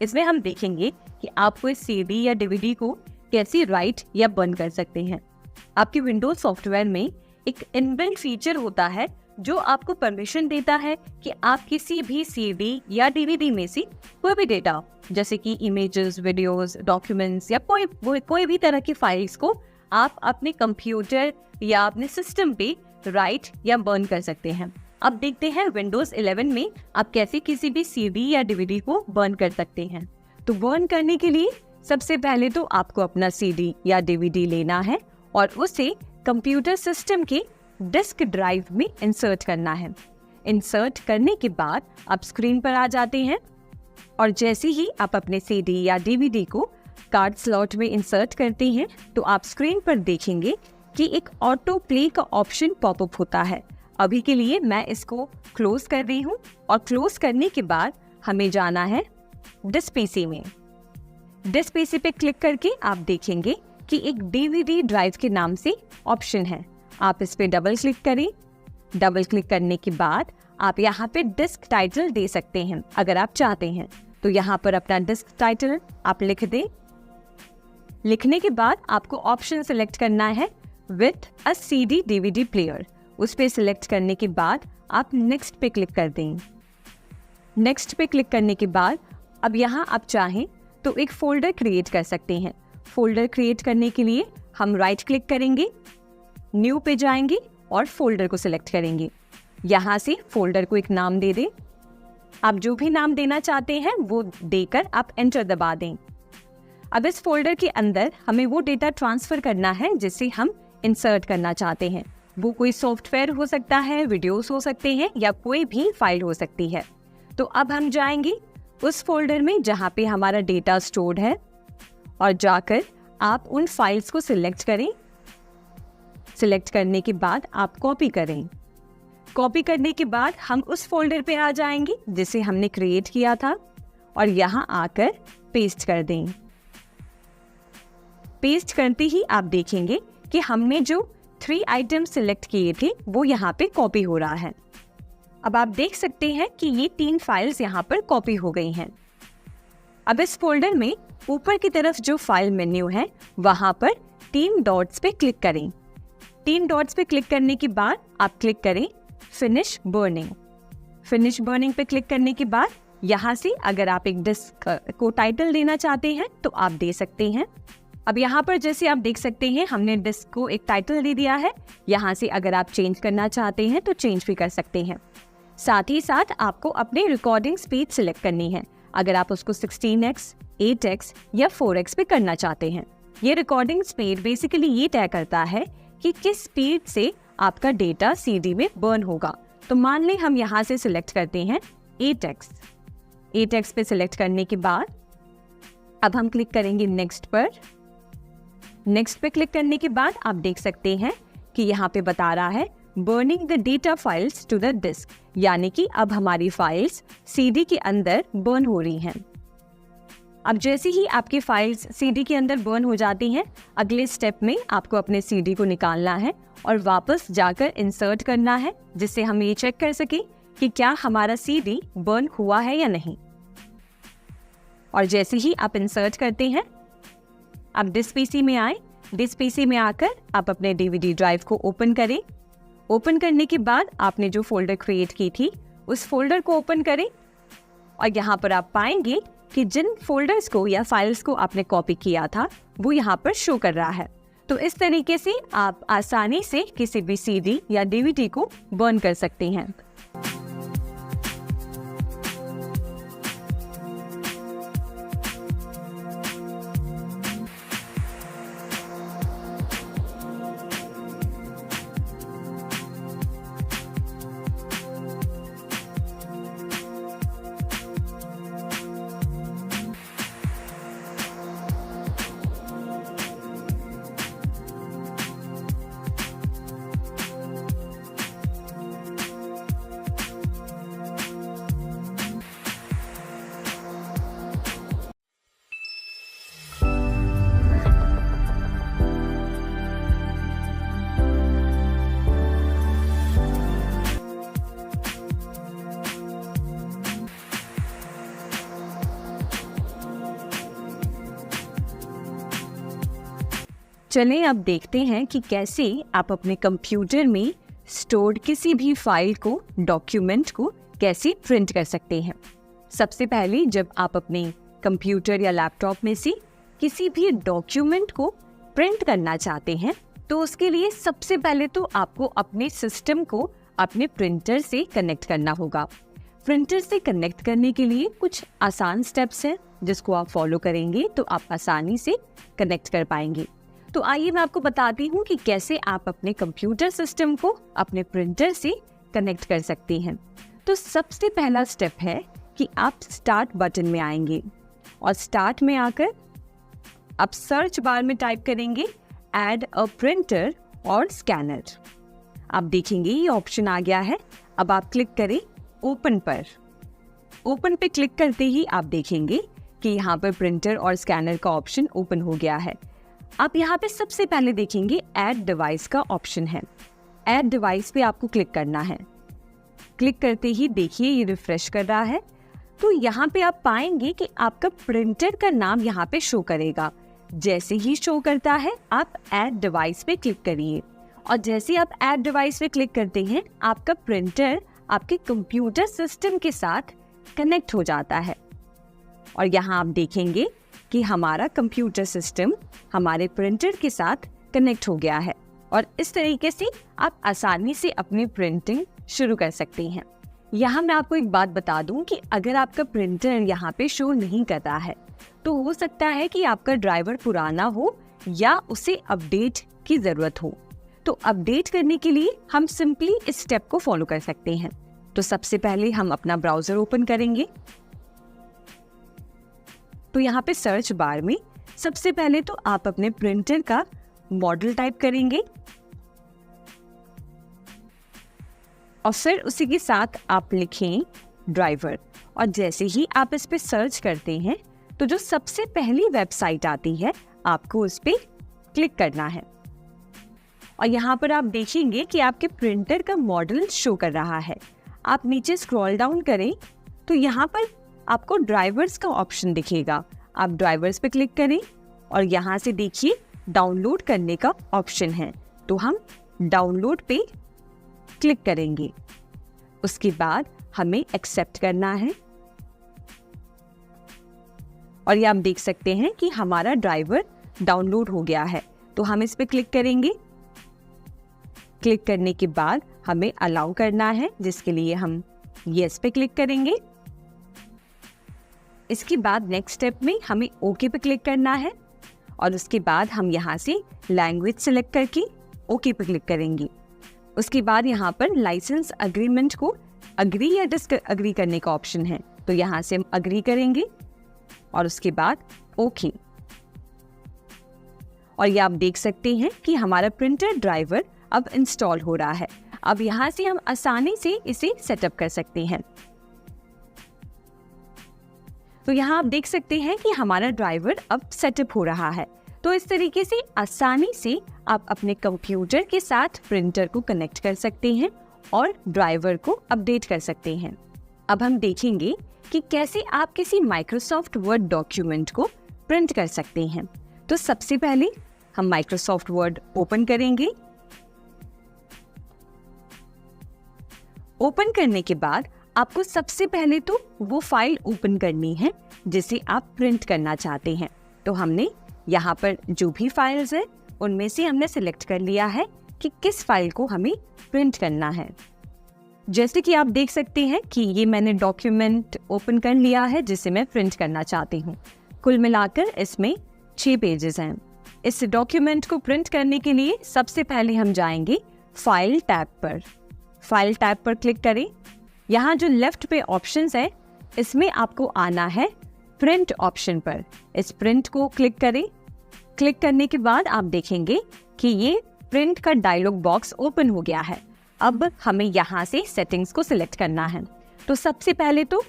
इसमें हम देखेंगे कि आप कोई सीडी या डीवीडी को कैसे राइट या बर्न कर सकते हैं। आपके विंडोज सॉफ्टवेयर में एक इनबिल्ट फीचर होता है जो आपको परमिशन देता है कि आप किसी भी सीडी या डीवीडी में से कोई भी डेटा जैसे कि इमेजेस, वीडियोस, डॉक्यूमेंट्स या कोई भी तरह की फाइल्स को आप अपने कंप्यूटर या अपने सिस्टम पे राइट या बर्न कर सकते हैं। अब देखते हैं विंडोज 11 में आप कैसे किसी भी सीडी या डीवीडी को बर्न कर सकते हैं। तो बर्न करने के लिए सबसे पहले तो आपको अपना सीडी या डीवीडी लेना है और उसे कंप्यूटर सिस्टम के डिस्क ड्राइव में इंसर्ट करना है। इंसर्ट करने के बाद आप स्क्रीन पर आ जाते हैं और जैसे ही आप अपने सीडी या डीवीडी को कार्ड स्लॉट में इंसर्ट करते हैं तो आप स्क्रीन पर देखेंगे कि एक ऑटो प्ले का ऑप्शन पॉपअप होता है। अभी के लिए मैं इसको क्लोज कर रही हूँ और क्लोज करने के बाद हमें जाना है दिस पीसी में। दिस पीसी पे क्लिक करके आप देखेंगे कि एक डीवीडी ड्राइव के नाम से ऑप्शन है। आप इस पे डबल क्लिक करें। डबल क्लिक करने के बाद आप यहाँ पे डिस्क टाइटल दे सकते हैं अगर आप चाहते हैं। तो यहाँ पर अपना डिस्क टाइटल आप लिख दें। लिखने के बाद आपको ऑप्शन सिलेक्ट करना है with a CD DVD player. उस पे सिलेक्ट करने के बाद आप नेक्स्ट पे क्लिक कर दें। नेक्स्ट पे क्लिक करने के बाद अब यहाँ आप चाहें तो एक फोल्डर क्रिएट कर सकते हैं। फोल्डर क्रिएट करने के लिए हम राइट क्लिक करेंगे, न्यू पे जाएंगे और फोल्डर को सिलेक्ट करेंगे। यहाँ से फोल्डर को एक नाम दे दें। आप जो भी नाम देना चाहते हैं वो देकर आप एंटर दबा दें। अब इस फोल्डर के अंदर हमें वो डेटा ट्रांसफर करना है जिसे हम इंसर्ट करना चाहते हैं। वो कोई सॉफ्टवेयर हो सकता है, वीडियोस हो सकते हैं या कोई भी फाइल हो सकती है। तो अब हम जाएंगे उस फोल्डर में जहाँ पे हमारा डेटा स्टोर्ड है और जाकर आप उन फाइल्स को सिलेक्ट करें। सिलेक्ट करने के बाद आप कॉपी करें। कॉपी करने के बाद हम उस फोल्डर पे आ जाएंगे जिसे हमने क्रिएट किया था और यहाँ आकर पेस्ट कर दें। पेस्ट करते ही आप देखेंगे कि हमने जो 3 आइटम सिलेक्ट किए थे वो यहाँ पे कॉपी हो रहा है। अब आप देख सकते हैं कि ये 3 फाइल्स यहाँ पर कॉपी हो गई हैं। अब इस फोल्डर में ऊपर की तरफ जो फाइल मेन्यू है वहाँ पर 3 डॉट्स पे क्लिक करें। 3 डॉट्स पे क्लिक करने के बाद आप क्लिक करें फिनिश बर्निंग। फिनिश बर्निंग पे क्लिक करने के बाद यहाँ से अगर आप एक डिस्क को टाइटल देना चाहते हैं तो आप दे सकते हैं। अब यहाँ पर जैसे आप देख सकते हैं हमने डिस्क को एक टाइटल दे दिया है। यहाँ से अगर आप चेंज करना चाहते हैं तो चेंज भी कर सकते हैं। साथ ही साथ आपको अपनी रिकॉर्डिंग स्पीड सिलेक्ट करनी है। अगर आप उसको 16x, 8x या 4x पे करना चाहते हैं। ये रिकॉर्डिंग स्पीड बेसिकली ये तय करता है कि किस स्पीड से आपका डेटा सीडी में बर्न होगा। तो मान लें हम यहाँ से सिलेक्ट करते हैं 8x। 8x पे सिलेक्ट करने के बाद अब हम क्लिक करेंगे नेक्स्ट पर। नेक्स्ट पे क्लिक करने के बाद आप देख सकते हैं कि यहाँ पे बता रहा है burning the data files to the disk, यानी कि अब हमारी फाइल्स सीडी के अंदर बर्न हो रही हैं। अब जैसे ही आपकी फाइल्स सीडी के अंदर बर्न हो जाती हैं, अगले स्टेप में आपको अपने सीडी को निकालना है और वापस जाकर इंसर्ट करना है, जिससे हम ये चेक कर सकें कि क्या हमारा सीडी बर्न हुआ है या नहीं। और जैसे ही आप इंसर्ट करते हैं, आप डिस पीसी में आए। डिस पीसी में आकर आप अपने डीवीडी ड्राइव को ओपन करें। ओपन करने के बाद आपने जो फोल्डर क्रिएट की थी उस फोल्डर को ओपन करें और यहाँ पर आप पाएंगे कि जिन फोल्डर्स को या फाइल्स को आपने कॉपी किया था वो यहाँ पर शो कर रहा है। तो इस तरीके से आप आसानी से किसी भी सीडी या डीवीडी को बर्न कर सकते हैं। चलें अब देखते हैं कि कैसे आप अपने कंप्यूटर में स्टोर्ड किसी भी फाइल को, डॉक्यूमेंट को कैसे प्रिंट कर सकते हैं। सबसे पहले जब आप अपने कंप्यूटर या लैपटॉप में से किसी भी डॉक्यूमेंट को प्रिंट करना चाहते हैं तो उसके लिए सबसे पहले तो आपको अपने सिस्टम को अपने प्रिंटर से कनेक्ट करना होगा। प्रिंटर से कनेक्ट करने के लिए कुछ आसान स्टेप्स हैं जिसको आप फॉलो करेंगे तो आप आसानी से कनेक्ट कर पाएंगे। तो आइए मैं आपको बताती हूँ कि कैसे आप अपने कंप्यूटर सिस्टम को अपने प्रिंटर से कनेक्ट कर सकते हैं। तो सबसे पहला स्टेप है कि आप स्टार्ट बटन में आएंगे और स्टार्ट में आकर आप सर्च बार में टाइप करेंगे ऐड अ प्रिंटर और स्कैनर। आप देखेंगे ये ऑप्शन आ गया है। अब आप क्लिक करें ओपन पर। ओपन पे क्लिक करते ही आप देखेंगे कि यहाँ पर प्रिंटर और स्कैनर का ऑप्शन ओपन हो गया है। आप यहाँ पे सबसे पहले देखेंगे ऐड डिवाइस का ऑप्शन है। ऐड डिवाइस पे आपको क्लिक करना है। क्लिक करते ही देखिए ये रिफ्रेश कर रहा है। तो यहाँ पे आप पाएंगे कि आपका प्रिंटर का नाम यहाँ पे शो करेगा। जैसे ही शो करता है आप ऐड डिवाइस पे क्लिक करिए और जैसे आप ऐड डिवाइस पे क्लिक करते हैं आपका प्रिंटर आपके कंप्यूटर सिस्टम के साथ कनेक्ट हो जाता है और यहाँ आप देखेंगे कि हमारा कंप्यूटर सिस्टम हमारे प्रिंटर के साथ कनेक्ट हो गया है और इस तरीके से आप आसानी से अपनी प्रिंटिंग शुरू कर सकते हैं। यहाँ मैं आपको एक बात बता दूं कि अगर आपका प्रिंटर यहाँ पे शो नहीं करता है तो हो सकता है कि आपका ड्राइवर पुराना हो या उसे अपडेट की ज़रूरत हो। तो अपडेट करने के लिए हम सिंपली इस स्टेप को फॉलो कर सकते हैं। तो सबसे पहले हम अपना ब्राउज़र ओपन करेंगे। तो यहाँ पे सर्च बार में सबसे पहले तो आप अपने प्रिंटर का मॉडल टाइप करेंगे और फिर उसी के साथ आप लिखें ड्राइवर और जैसे ही आप इस पे सर्च करते हैं तो जो सबसे पहली वेबसाइट आती है आपको उस पे क्लिक करना है और यहाँ पर आप देखेंगे कि आपके प्रिंटर का मॉडल शो कर रहा है। आप नीचे स्क्रॉल डाउन करें तो यहाँ पर आपको ड्राइवर्स का ऑप्शन दिखेगा। आप ड्राइवर्स पे क्लिक करें और यहाँ से देखिए डाउनलोड करने का ऑप्शन है। तो हम डाउनलोड पे क्लिक करेंगे। उसके बाद हमें एक्सेप्ट करना है और ये आप देख सकते हैं कि हमारा ड्राइवर डाउनलोड हो गया है। तो हम इस पे क्लिक करेंगे। क्लिक करने के बाद हमें अलाउ करना है जिसके लिए हम यस पे क्लिक करेंगे। इसके बाद नेक्स्ट स्टेप में हमें ओके पे क्लिक करना है और उसके बाद हम यहाँ से लैंग्वेज सेलेक्ट करके ओके पे क्लिक करेंगे। उसके बाद यहाँ पर लाइसेंस अग्रीमेंट को अग्री या डिसअग्री करने का ऑप्शन है। तो यहाँ से हम अग्री करेंगे और उसके बाद ओके। और ये आप देख सकते हैं कि हमारा प्रिंटर ड्राइवर अब इंस्टॉल हो रहा है। अब यहाँ से हम आसानी से इसे सेटअप कर सकते हैं। तो यहाँ आप देख सकते हैं कि हमारा ड्राइवर अब सेटअप हो रहा है। तो इस तरीके से आसानी से आप अपने कंप्यूटर के साथ प्रिंटर को कनेक्ट कर सकते हैं और ड्राइवर को अपडेट कर सकते हैं। अब हम देखेंगे कि कैसे आप किसी माइक्रोसॉफ्ट वर्ड डॉक्यूमेंट को प्रिंट कर सकते हैं। तो सबसे पहले हम माइक्रोसॉफ्ट वर्ड ओपन करेंगे। ओपन करने के बाद आपको सबसे पहले तो वो फाइल ओपन करनी है जिसे आप प्रिंट करना चाहते हैं। तो हमने यहाँ पर जो भी फाइल्स है उनमें से हमने सिलेक्ट कर लिया है कि किस फाइल को हमें प्रिंट करना है। जैसे कि आप देख सकते हैं कि ये मैंने डॉक्यूमेंट ओपन कर लिया है जिसे मैं प्रिंट करना चाहती हूँ। कुल मिलाकर इसमें 6 पेजेस हैं। इस डॉक्यूमेंट को प्रिंट करने के लिए सबसे पहले हम जाएंगे फाइल टैब पर। फाइल टैब पर क्लिक करें। यहाँ जो लेफ्ट पे ऑप्शंस है इसमें आपको आना है प्रिंट ऑप्शन पर। इस प्रिंट को क्लिक करें। क्लिक करने के बाद आप देखेंगे कि ये प्रिंट का डायलॉग बॉक्स ओपन हो गया है। अब हमें यहाँ से सेटिंग्स को सिलेक्ट करना है। तो सबसे पहले तो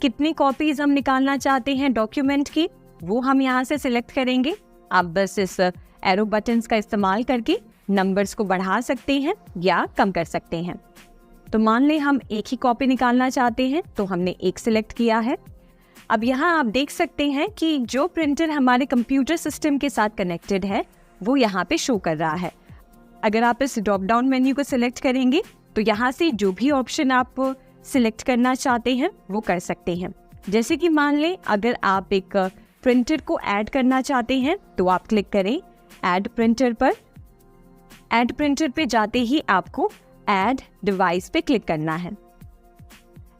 कितनी कॉपीज हम निकालना चाहते हैं डॉक्यूमेंट की वो हम यहाँ से सिलेक्ट करेंगे। आप बस इस एरो बटन्स का इस्तेमाल करके नंबर्स को बढ़ा सकते हैं या कम कर सकते हैं। तो मान लें हम एक ही कॉपी निकालना चाहते हैं तो हमने एक सिलेक्ट किया है। अब यहाँ आप देख सकते हैं कि जो प्रिंटर हमारे कंप्यूटर सिस्टम के साथ कनेक्टेड है वो यहाँ पे शो कर रहा है। अगर आप इस ड्रॉप डाउन मेन्यू को सिलेक्ट करेंगे तो यहाँ से जो भी ऑप्शन आप सिलेक्ट करना चाहते हैं वो कर सकते हैं। जैसे कि मान लें अगर आप एक प्रिंटर को ऐड करना चाहते हैं तो आप क्लिक करें ऐड प्रिंटर पर। ऐड प्रिंटर पे जाते ही आपको ऐड डिवाइस पे क्लिक करना है।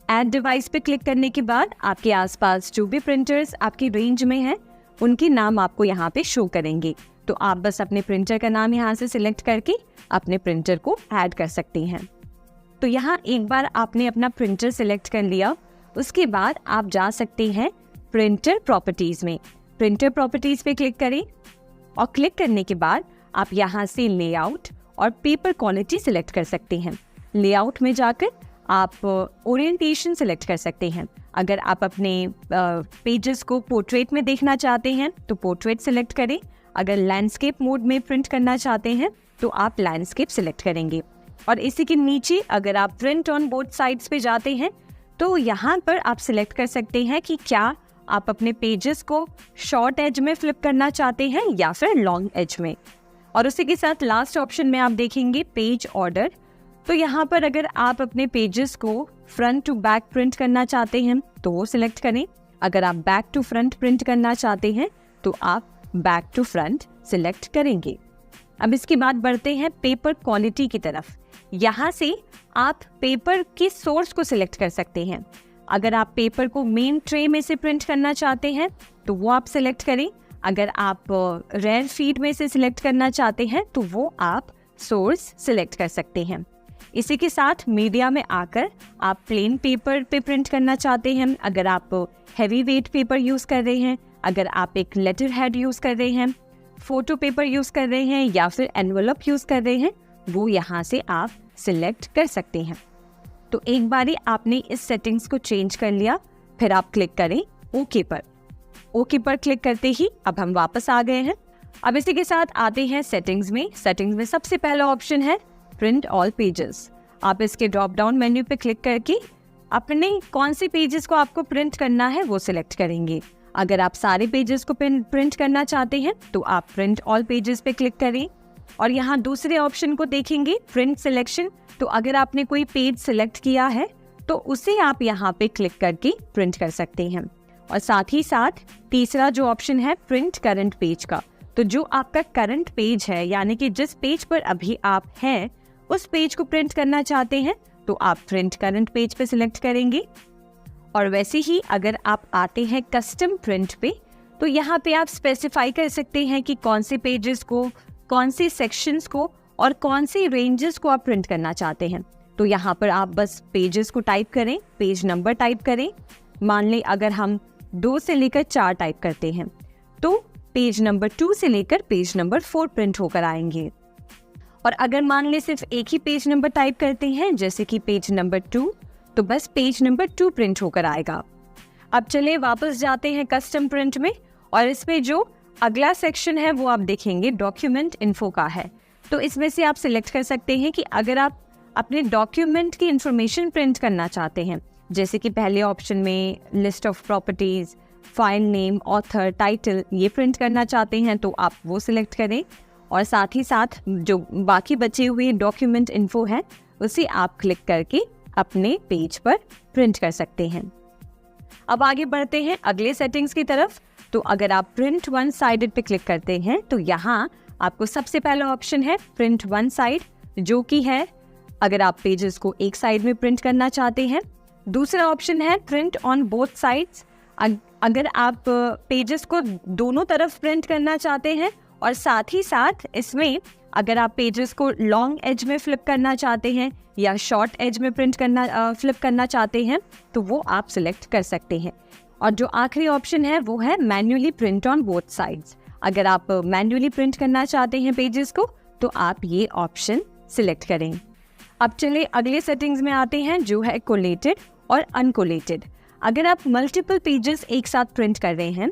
ऐड डिवाइस पे क्लिक करने के बाद आपके आसपास जो भी प्रिंटर्स आपकी रेंज में हैं उनके नाम आपको यहाँ पे शो करेंगे। तो आप बस अपने प्रिंटर का नाम यहाँ से सिलेक्ट करके अपने प्रिंटर को ऐड कर सकते हैं। तो यहाँ एक बार आपने अपना प्रिंटर सिलेक्ट कर लिया, उसके बाद आप जा सकते हैं प्रिंटर प्रॉपर्टीज में। प्रिंटर प्रॉपर्टीज पे क्लिक करें और क्लिक करने के बाद आप यहाँ से लेआउट और पेपर क्वालिटी सिलेक्ट कर सकते हैं। लेआउट में जाकर आप ओरिएंटेशन सिलेक्ट कर सकते हैं। अगर आप अपने पेजेस को पोर्ट्रेट में देखना चाहते हैं तो पोर्ट्रेट सिलेक्ट करें। अगर लैंडस्केप मोड में प्रिंट करना चाहते हैं तो आप लैंडस्केप सिलेक्ट करेंगे। और इसी के नीचे अगर आप प्रिंट ऑन बोथ साइड्स पे जाते हैं तो यहाँ पर आप सिलेक्ट कर सकते हैं कि क्या आप अपने पेजेस को शॉर्ट एज में फ्लिप करना चाहते हैं या फिर लॉन्ग एज में। और उसी के साथ लास्ट ऑप्शन में आप देखेंगे पेज ऑर्डर। तो यहाँ पर अगर आप अपने पेजेस को फ्रंट टू बैक प्रिंट करना चाहते हैं तो वो सिलेक्ट करें। अगर आप बैक टू फ्रंट प्रिंट करना चाहते हैं तो आप बैक टू फ्रंट सिलेक्ट करेंगे। अब इसके बाद बढ़ते हैं पेपर क्वालिटी की तरफ। यहाँ से आप पेपर के सोर्स को सिलेक्ट कर सकते हैं। अगर आप पेपर को मेन ट्रे में से प्रिंट करना चाहते हैं तो वो आप सिलेक्ट करें। अगर आप रेयर फीड में से सिलेक्ट करना चाहते हैं तो वो आप सोर्स सिलेक्ट कर सकते हैं। इसी के साथ मीडिया में आकर आप प्लेन पेपर पे प्रिंट करना चाहते हैं, अगर आप हैवी वेट पेपर यूज़ कर रहे हैं, अगर आप एक लेटर हेड यूज़ कर रहे हैं, फोटो पेपर यूज़ कर रहे हैं या फिर एनवलप यूज़ कर रहे हैं, वो यहाँ से आप सिलेक्ट कर सकते हैं। तो एक बारी आपने इस सेटिंग्स को चेंज कर लिया, फिर आप क्लिक करें ओके पर। ओके पर क्लिक करते ही अब हम वापस आ गए हैं। अब इसी के साथ आते हैं सेटिंग्स में। सेटिंग्स में सबसे पहला ऑप्शन है प्रिंट ऑल पेजेस। आप इसके ड्रॉप डाउन मेन्यू पे क्लिक करके अपने कौन से पेजेस को आपको प्रिंट करना है वो सिलेक्ट करेंगे। अगर आप सारे पेजेस को प्रिंट करना चाहते हैं तो आप प्रिंट ऑल पेजेस पे क्लिक करें और यहाँ दूसरे ऑप्शन को देखेंगे प्रिंट सिलेक्शन। तो अगर आपने कोई पेज सिलेक्ट किया है तो उसे आप यहाँ पे क्लिक करके प्रिंट कर सकते हैं। और साथ ही साथ तीसरा जो ऑप्शन है प्रिंट करंट पेज का, तो जो आपका करंट पेज है यानी कि जिस पेज पर अभी आप हैं उस पेज को प्रिंट करना चाहते हैं तो आप प्रिंट करंट पेज पे सिलेक्ट करेंगे। और वैसे ही अगर आप आते हैं कस्टम प्रिंट पे तो यहाँ पे आप स्पेसिफाई कर सकते हैं कि कौन से पेजेस को, कौन से सेक्शंस को और कौन से रेंजेस को आप प्रिंट करना चाहते हैं। तो यहाँ पर आप बस पेजेस को टाइप करें, पेज नंबर टाइप करें। मान लें अगर हम 2 से लेकर 4 टाइप करते हैं तो पेज नंबर 2 से लेकर पेज नंबर 4 प्रिंट होकर आएंगे। और अगर मान लें सिर्फ एक ही पेज नंबर टाइप करते हैं जैसे कि पेज नंबर 2, तो बस पेज नंबर 2 प्रिंट होकर आएगा। अब चलिए वापस जाते हैं कस्टम प्रिंट में और इसमें जो अगला सेक्शन है वो आप देखेंगे डॉक्यूमेंट इन्फो का है। तो इसमें से आप सिलेक्ट कर सकते हैं कि अगर आप अपने डॉक्यूमेंट की इंफॉर्मेशन प्रिंट करना चाहते हैं, जैसे कि पहले ऑप्शन में list of properties, file name, author, title, ये प्रिंट करना चाहते हैं तो आप वो सिलेक्ट करें। और साथ ही साथ जो बाकी बचे हुए डॉक्यूमेंट इन्फो है उसे आप क्लिक करके अपने पेज पर प्रिंट कर सकते हैं। अब आगे बढ़ते हैं अगले सेटिंग्स की तरफ। तो अगर आप प्रिंट वन साइडेड पे क्लिक करते हैं तो यहाँ आपको सबसे पहला ऑप्शन है प्रिंट वन साइड, जो कि है अगर आप पेजेस को एक साइड में प्रिंट करना चाहते हैं। दूसरा ऑप्शन है प्रिंट ऑन बोथ साइड्स, अगर आप पेजेस को दोनों तरफ प्रिंट करना चाहते हैं और साथ ही साथ इसमें अगर आप पेजेस को लॉन्ग एज में फ्लिप करना चाहते हैं या शॉर्ट एज में फ्लिप करना चाहते हैं तो वो आप सिलेक्ट कर सकते हैं। और जो आखिरी ऑप्शन है वो है manually print on both sides. अगर आप मैन्युअली प्रिंट करना चाहते हैं पेजेस को तो आप ये ऑप्शन सिलेक्ट करें। अब चलिए अगले सेटिंग्स में आते हैं जो है कोलेटेड और अनकोलेटेड। अगर आप मल्टीपल पेजेस एक साथ प्रिंट कर रहे हैं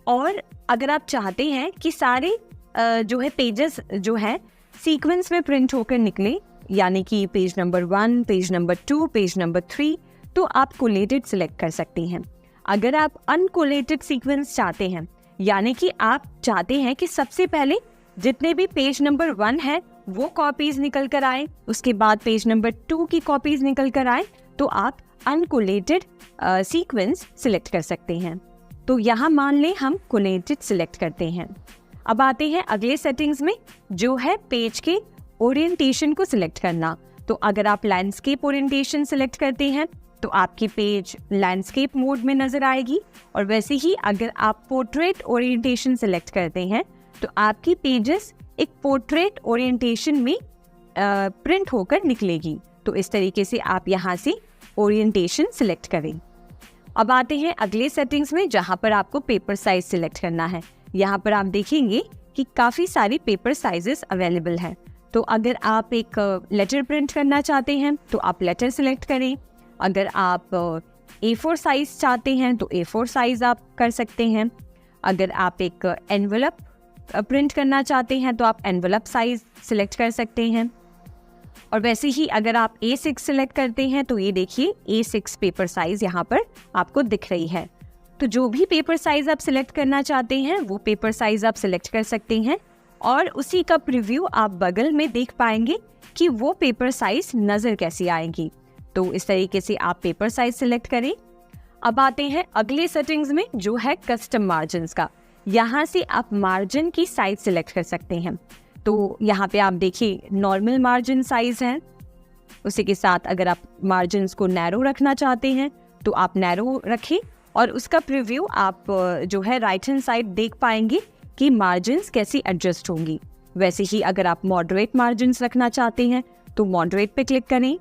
और अगर आप चाहते हैं कि सारे जो है पेजेस जो है सीक्वेंस में प्रिंट होकर निकले, यानी कि page number 1, page number 2, page number 3, तो आप कोलेटेड सिलेक्ट कर सकते हैं। अगर आप अनकोलेटेड सीक्वेंस चाहते हैं, यानी कि आप चाहते हैं कि सबसे पहले जितने भी पेज नंबर 1 है वो कॉपीज निकल कर आए, उसके बाद पेज नंबर 2 की कॉपीज निकल कर आए, तो आप अनकोलेटेड सीक्वेंस सिलेक्ट कर सकते हैं। तो यहाँ मान लें हम कोलेटेड सिलेक्ट करते हैं। अब आते हैं अगले सेटिंग्स में, जो है पेज के ओरिएंटेशन को सिलेक्ट करना। तो अगर आप लैंडस्केप ओरिएंटेशन सिलेक्ट करते हैं तो आपकी पेज लैंडस्केप मोड में नजर आएगी, और वैसे ही अगर आप पोर्ट्रेट ओरिएंटेशन सिलेक्ट करते हैं तो आपकी पेजेस एक पोर्ट्रेट ओरिएंटेशन में प्रिंट होकर निकलेगी। तो इस तरीके से आप यहाँ से ओरिएंटेशन सिलेक्ट करें। अब आते हैं अगले सेटिंग्स में, जहाँ पर आपको पेपर साइज सिलेक्ट करना है। यहाँ पर आप देखेंगे कि काफ़ी सारी पेपर साइजेस अवेलेबल हैं। तो अगर आप एक लेटर प्रिंट करना चाहते हैं तो आप लेटर सिलेक्ट करें। अगर आप A4 साइज चाहते हैं तो A4 साइज आप कर सकते हैं। अगर आप एक एनवलप प्रिंट करना चाहते हैं तो आप एनवलप साइज सिलेक्ट कर सकते हैं। और वैसे ही अगर आप A6 सिलेक्ट करते हैं तो ये देखिए A6 पेपर साइज यहाँ पर आपको दिख रही है। तो जो भी पेपर साइज आप सिलेक्ट करना चाहते हैं वो पेपर साइज आप सिलेक्ट कर सकते हैं, और उसी का प्रीव्यू आप बगल में देख पाएंगे कि वो पेपर साइज नज़र कैसी आएंगी। तो इस तरीके से आप पेपर साइज सिलेक्ट करें। अब आते हैं अगले सेटिंग्स में, जो है कस्टम मार्जिन्स का। यहाँ से आप मार्जिन की साइज सिलेक्ट कर सकते हैं। तो यहाँ पे आप देखिए नॉर्मल मार्जिन साइज है, उसी के साथ अगर आप मार्जिन्स को नैरो रखना चाहते हैं तो आप नैरो रखें, और उसका प्रीव्यू आप जो है राइट हैंड साइड देख पाएंगे कि मार्जिन्स कैसी एडजस्ट होंगी। वैसे ही अगर आप मॉडरेट मार्जिन्स रखना चाहते हैं तो मॉडरेट पे क्लिक करें।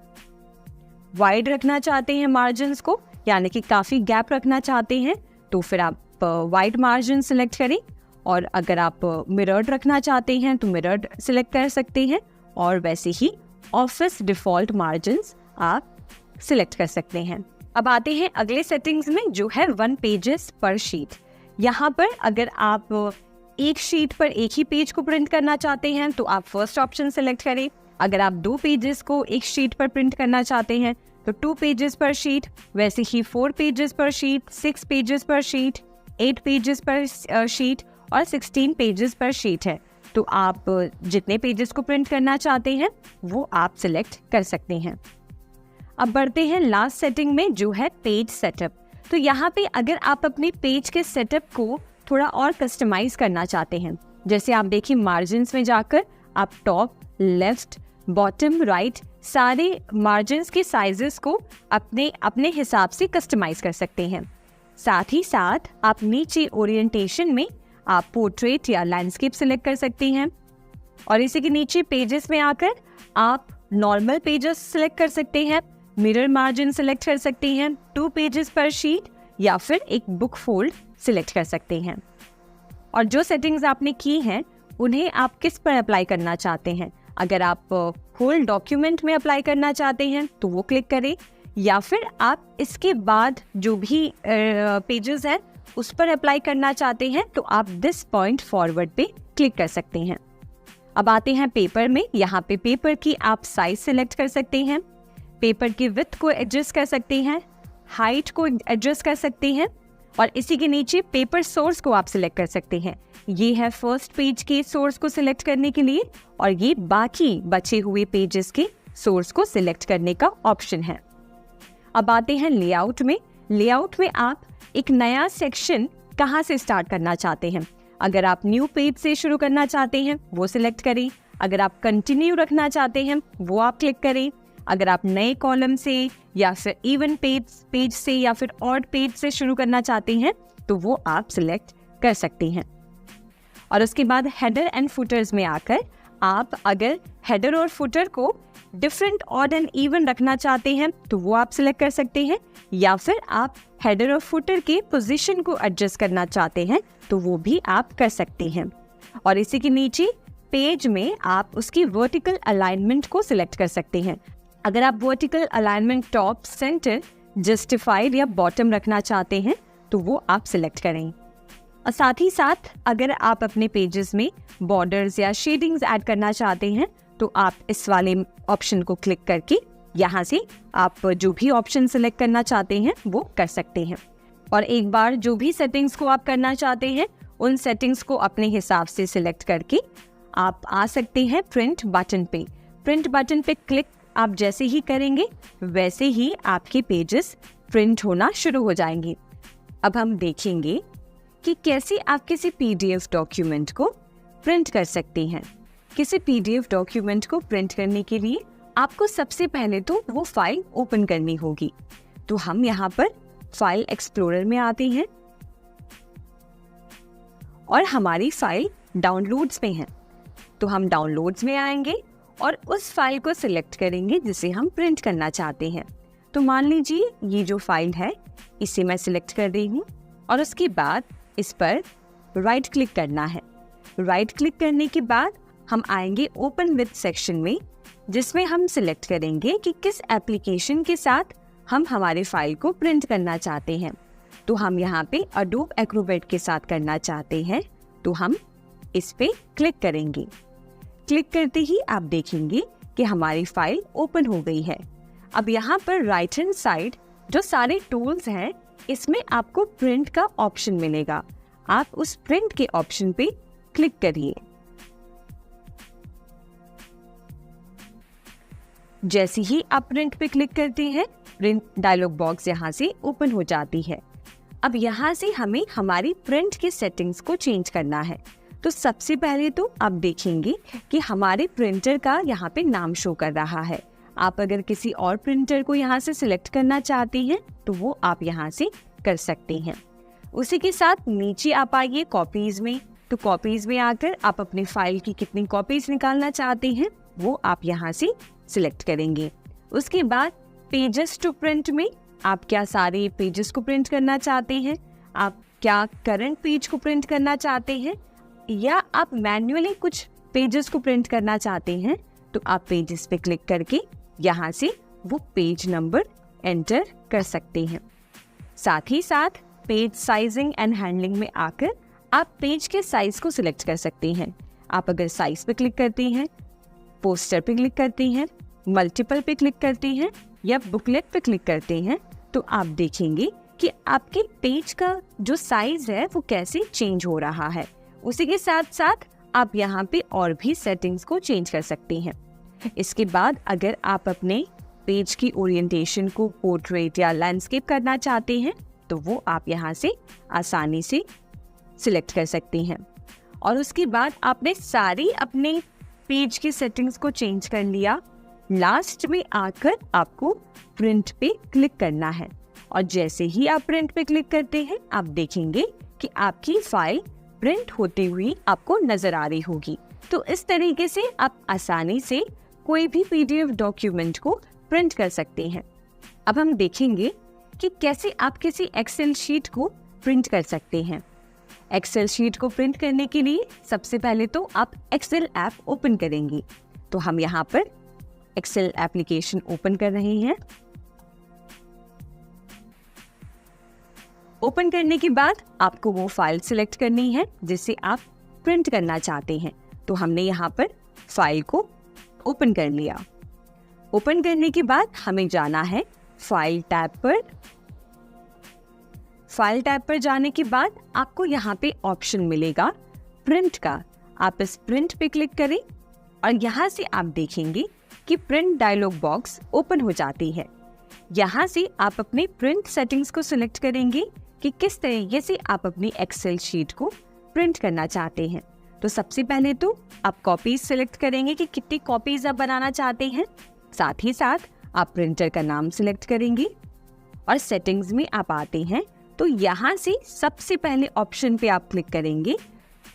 वाइड रखना चाहते हैं मार्जिन्स को, यानी कि काफ़ी गैप रखना चाहते हैं, तो फिर आप वाइड मार्जिन सिलेक्ट करें। और अगर आप मिरर्ड रखना चाहते हैं तो मिरर्ड सिलेक्ट कर सकते हैं, और वैसे ही ऑफिस डिफ़ॉल्ट मार्जिन्स आप सिलेक्ट कर सकते हैं। अब आते हैं अगले सेटिंग्स में, जो है 1 पेजेस पर शीट। यहाँ पर अगर आप एक शीट पर एक ही पेज को प्रिंट करना चाहते हैं तो आप फर्स्ट ऑप्शन सिलेक्ट करें। अगर आप 2 पेजेस को एक शीट पर प्रिंट करना चाहते हैं तो 2 पेजेस पर शीट, वैसे ही 4 पेजेस पर शीट, 6 पेजेस पर शीट, 8 पेजेस पर शीट और 16 पेजेस पर शीट है। तो आप जितने पेजेस को प्रिंट करना चाहते हैं वो आप सिलेक्ट कर सकते हैं। अब बढ़ते हैं लास्ट सेटिंग में, जो है पेज सेटअप। तो यहाँ पे अगर आप अपने पेज के सेटअप को थोड़ा और कस्टमाइज करना चाहते हैं, जैसे आप देखिए मार्जिन्स में जाकर आप टॉप, लेफ्ट, बॉटम, राइट सारे मार्जिन्स के साइजेस को अपने हिसाब से कस्टमाइज कर सकते हैं। साथ ही साथ आप नीचे ओरिएंटेशन में आप पोर्ट्रेट या लैंडस्केप सिलेक्ट कर सकते हैं, और इसी के नीचे पेजेस में आकर आप नॉर्मल पेजेस सिलेक्ट कर सकते हैं, मिरर मार्जिन सिलेक्ट कर सकते हैं, 2 पेजेस पर शीट, या फिर एक बुक फोल्ड सिलेक्ट कर सकते हैं। और जो सेटिंग्स आपने की हैं उन्हें आप किस पर अप्लाई करना चाहते हैं, अगर आप होल डॉक्यूमेंट में अप्लाई करना चाहते हैं तो वो क्लिक करें, या फिर आप इसके बाद जो भी पेजेस हैं उस पर अप्लाई करना चाहते हैं तो आप दिस पॉइंट फॉरवर्ड पे क्लिक कर सकते हैं। अब आते हैं पेपर में। यहाँ पे पेपर की आप साइज सिलेक्ट कर सकते हैं, पेपर की विड्थ को एडजस्ट कर सकते हैं, हाइट को एडजस्ट कर सकते हैं, और इसी के नीचे पेपर सोर्स को आप सिलेक्ट कर सकते हैं। ये है फर्स्ट पेज के सोर्स को सिलेक्ट करने के लिए, और ये बाकी बचे हुए पेजेस के सोर्स को सिलेक्ट करने का ऑप्शन है। अब आते हैं लेआउट में। लेआउट में आप एक नया सेक्शन कहाँ से स्टार्ट करना चाहते हैं। अगर आप न्यू पेज से शुरू करना चाहते हैं वो सिलेक्ट करें, अगर आप कंटिन्यू रखना चाहते हैं वो आप क्लिक करें, अगर आप नए कॉलम से या फिर इवन पेज से या फिर ऑड पेज से शुरू करना चाहते हैं तो वो आप सिलेक्ट कर सकते हैं। और उसके बाद हेडर एंड फुटर्स में आकर आप अगर हेडर और फुटर को डिफरेंट, ऑड एंड इवन रखना चाहते हैं तो वो आप सिलेक्ट कर सकते हैं, या फिर आप हेडर और फुटर के पोजीशन को एडजस्ट करना चाहते हैं तो वो भी आप कर सकते हैं। और इसी के नीचे पेज में आप उसकी वर्टिकल अलाइनमेंट को सिलेक्ट कर सकते हैं। अगर आप vertical alignment top, centre, justified या बॉटम रखना चाहते हैं तो वो आप सिलेक्ट करें। और साथ ही साथ अगर आप अपने पेजेस में बॉर्डर्स या शेडिंग्स ऐड करना चाहते हैं तो आप इस वाले ऑप्शन को क्लिक करके यहाँ से आप जो भी ऑप्शन सिलेक्ट करना चाहते हैं वो कर सकते हैं। और एक बार जो भी सेटिंग्स को आप करना चाहते हैं उन सेटिंग्स को अपने हिसाब से सिलेक्ट करके आप आ सकते हैं प्रिंट बटन पे। प्रिंट बटन पे क्लिक आप जैसे ही करेंगे वैसे ही आपके पेजेस प्रिंट होना शुरू हो जाएंगे। अब हम देखेंगे कि कैसे आप किसी PDF डॉक्यूमेंट को प्रिंट कर सकते हैं। किसी PDF डॉक्यूमेंट को प्रिंट करने के लिए आपको सबसे पहले तो वो फाइल ओपन करनी होगी। तो हम यहाँ पर फाइल एक्सप्लोरर में आते हैं और हमारी फाइल डाउनलोड्स में है। तो हम डाउनलोड्स में आएंगे और उस फाइल को सिलेक्ट करेंगे जिसे हम प्रिंट करना चाहते हैं। तो मान लीजिए ये जो फाइल है इसे मैं सिलेक्ट कर रही हूँ और उसके बाद इस पर राइट क्लिक करना है। राइट क्लिक करने के बाद हम आएंगे ओपन विद सेक्शन में, जिसमें हम सिलेक्ट करेंगे कि किस एप्लीकेशन के साथ हम हमारे फाइल को प्रिंट करना चाहते हैं। तो हम यहाँ पे Adobe Acrobat के साथ करना चाहते हैं, तो हम इस पे क्लिक करेंगे। क्लिक करते ही आप देखेंगे कि हमारी फाइल ओपन हो गई है। अब यहाँ पर राइट हैंड साइड जो सारे टूल्स हैं इसमें आपको प्रिंट का ऑप्शन मिलेगा। आप उस प्रिंट के ऑप्शन पे क्लिक करिए। जैसे ही आप प्रिंट पे क्लिक करते हैं प्रिंट डायलॉग बॉक्स यहाँ से ओपन हो जाती है। अब यहाँ से हमें हमारी प्रिंट की सेटिंग्स को चेंज करना है। तो सबसे पहले तो आप देखेंगे कि हमारे प्रिंटर का यहाँ पे नाम शो कर रहा है। आप अगर किसी और प्रिंटर को यहाँ से सिलेक्ट करना चाहते हैं तो वो आप यहाँ से कर सकते हैं। उसी के साथ नीचे आप आइए कॉपीज में। तो कॉपीज में आकर आप अपनी फाइल की कितनी कॉपीज निकालना चाहते हैं वो आप यहाँ से सिलेक्ट करेंगे। उसके बाद पेजेस टू प्रिंट में आप क्या सारे पेजेस को प्रिंट करना चाहते हैं, आप क्या करंट पेज को प्रिंट करना चाहते हैं, या आप मैन्युअली कुछ पेजेस को प्रिंट करना चाहते हैं, तो आप पेजेस पे क्लिक करके यहाँ से वो पेज नंबर एंटर कर सकते हैं। साथ ही साथ पेज साइजिंग एंड हैंडलिंग में आकर आप पेज के साइज को सिलेक्ट कर सकते हैं। आप अगर साइज पे क्लिक करते हैं, पोस्टर पे क्लिक करते हैं, मल्टीपल पे क्लिक करते हैं या बुकलेट पे क्लिक करते हैं, तो आप देखेंगे कि आपके पेज का जो साइज है वो कैसे चेंज हो रहा है। उसी के साथ साथ आप यहाँ पे और भी सेटिंग्स को चेंज कर सकते हैं। इसके बाद अगर आप अपने पेज की ओरिएंटेशन को पोर्ट्रेट या लैंडस्केप करना चाहते हैं तो वो आप यहाँ से आसानी से सिलेक्ट कर सकते हैं। और उसके बाद आपने सारी अपने पेज की सेटिंग्स को चेंज कर लिया। लास्ट में आकर आपको प्रिंट पे क्लिक करना है और जैसे ही आप प्रिंट पे क्लिक करते हैं आप देखेंगे कि आपकी फाइल प्रिंट होते हुए आपको नजर आ रही होगी। तो इस तरीके से आप आसानी से कोई भी PDF डॉक्यूमेंट को प्रिंट कर सकते हैं। अब हम देखेंगे कि कैसे आप किसी एक्सेल शीट को प्रिंट कर सकते हैं। एक्सेल शीट को प्रिंट करने के लिए सबसे पहले तो आप एक्सेल ऐप ओपन करेंगे। तो हम यहाँ पर एक्सेल एप्लीकेशन ओपन कर रहे हैं। ओपन करने के बाद आपको वो फाइल सिलेक्ट करनी है जिसे आप प्रिंट करना चाहते हैं। तो हमने यहाँ पर फाइल को ओपन कर लिया। ओपन करने के बाद हमें जाना है फाइल टैब पर। फाइल टैब पर जाने के बाद आपको यहाँ पे ऑप्शन मिलेगा प्रिंट का। आप इस प्रिंट पे क्लिक करें और यहाँ से आप देखेंगे कि प्रिंट डायलॉग बॉक्स ओपन हो जाती है। यहाँ से आप अपने प्रिंट सेटिंग्स को सिलेक्ट करेंगे कि किस तरीके से आप अपनी एक्सेल शीट को प्रिंट करना चाहते हैं। तो सबसे पहले तो आप कॉपीज सिलेक्ट करेंगे कि कितनी कॉपीज आप बनाना चाहते हैं। साथ ही साथ आप प्रिंटर का नाम सिलेक्ट करेंगे और सेटिंग्स में आप आते हैं। तो यहाँ से सबसे पहले ऑप्शन पे आप क्लिक करेंगे।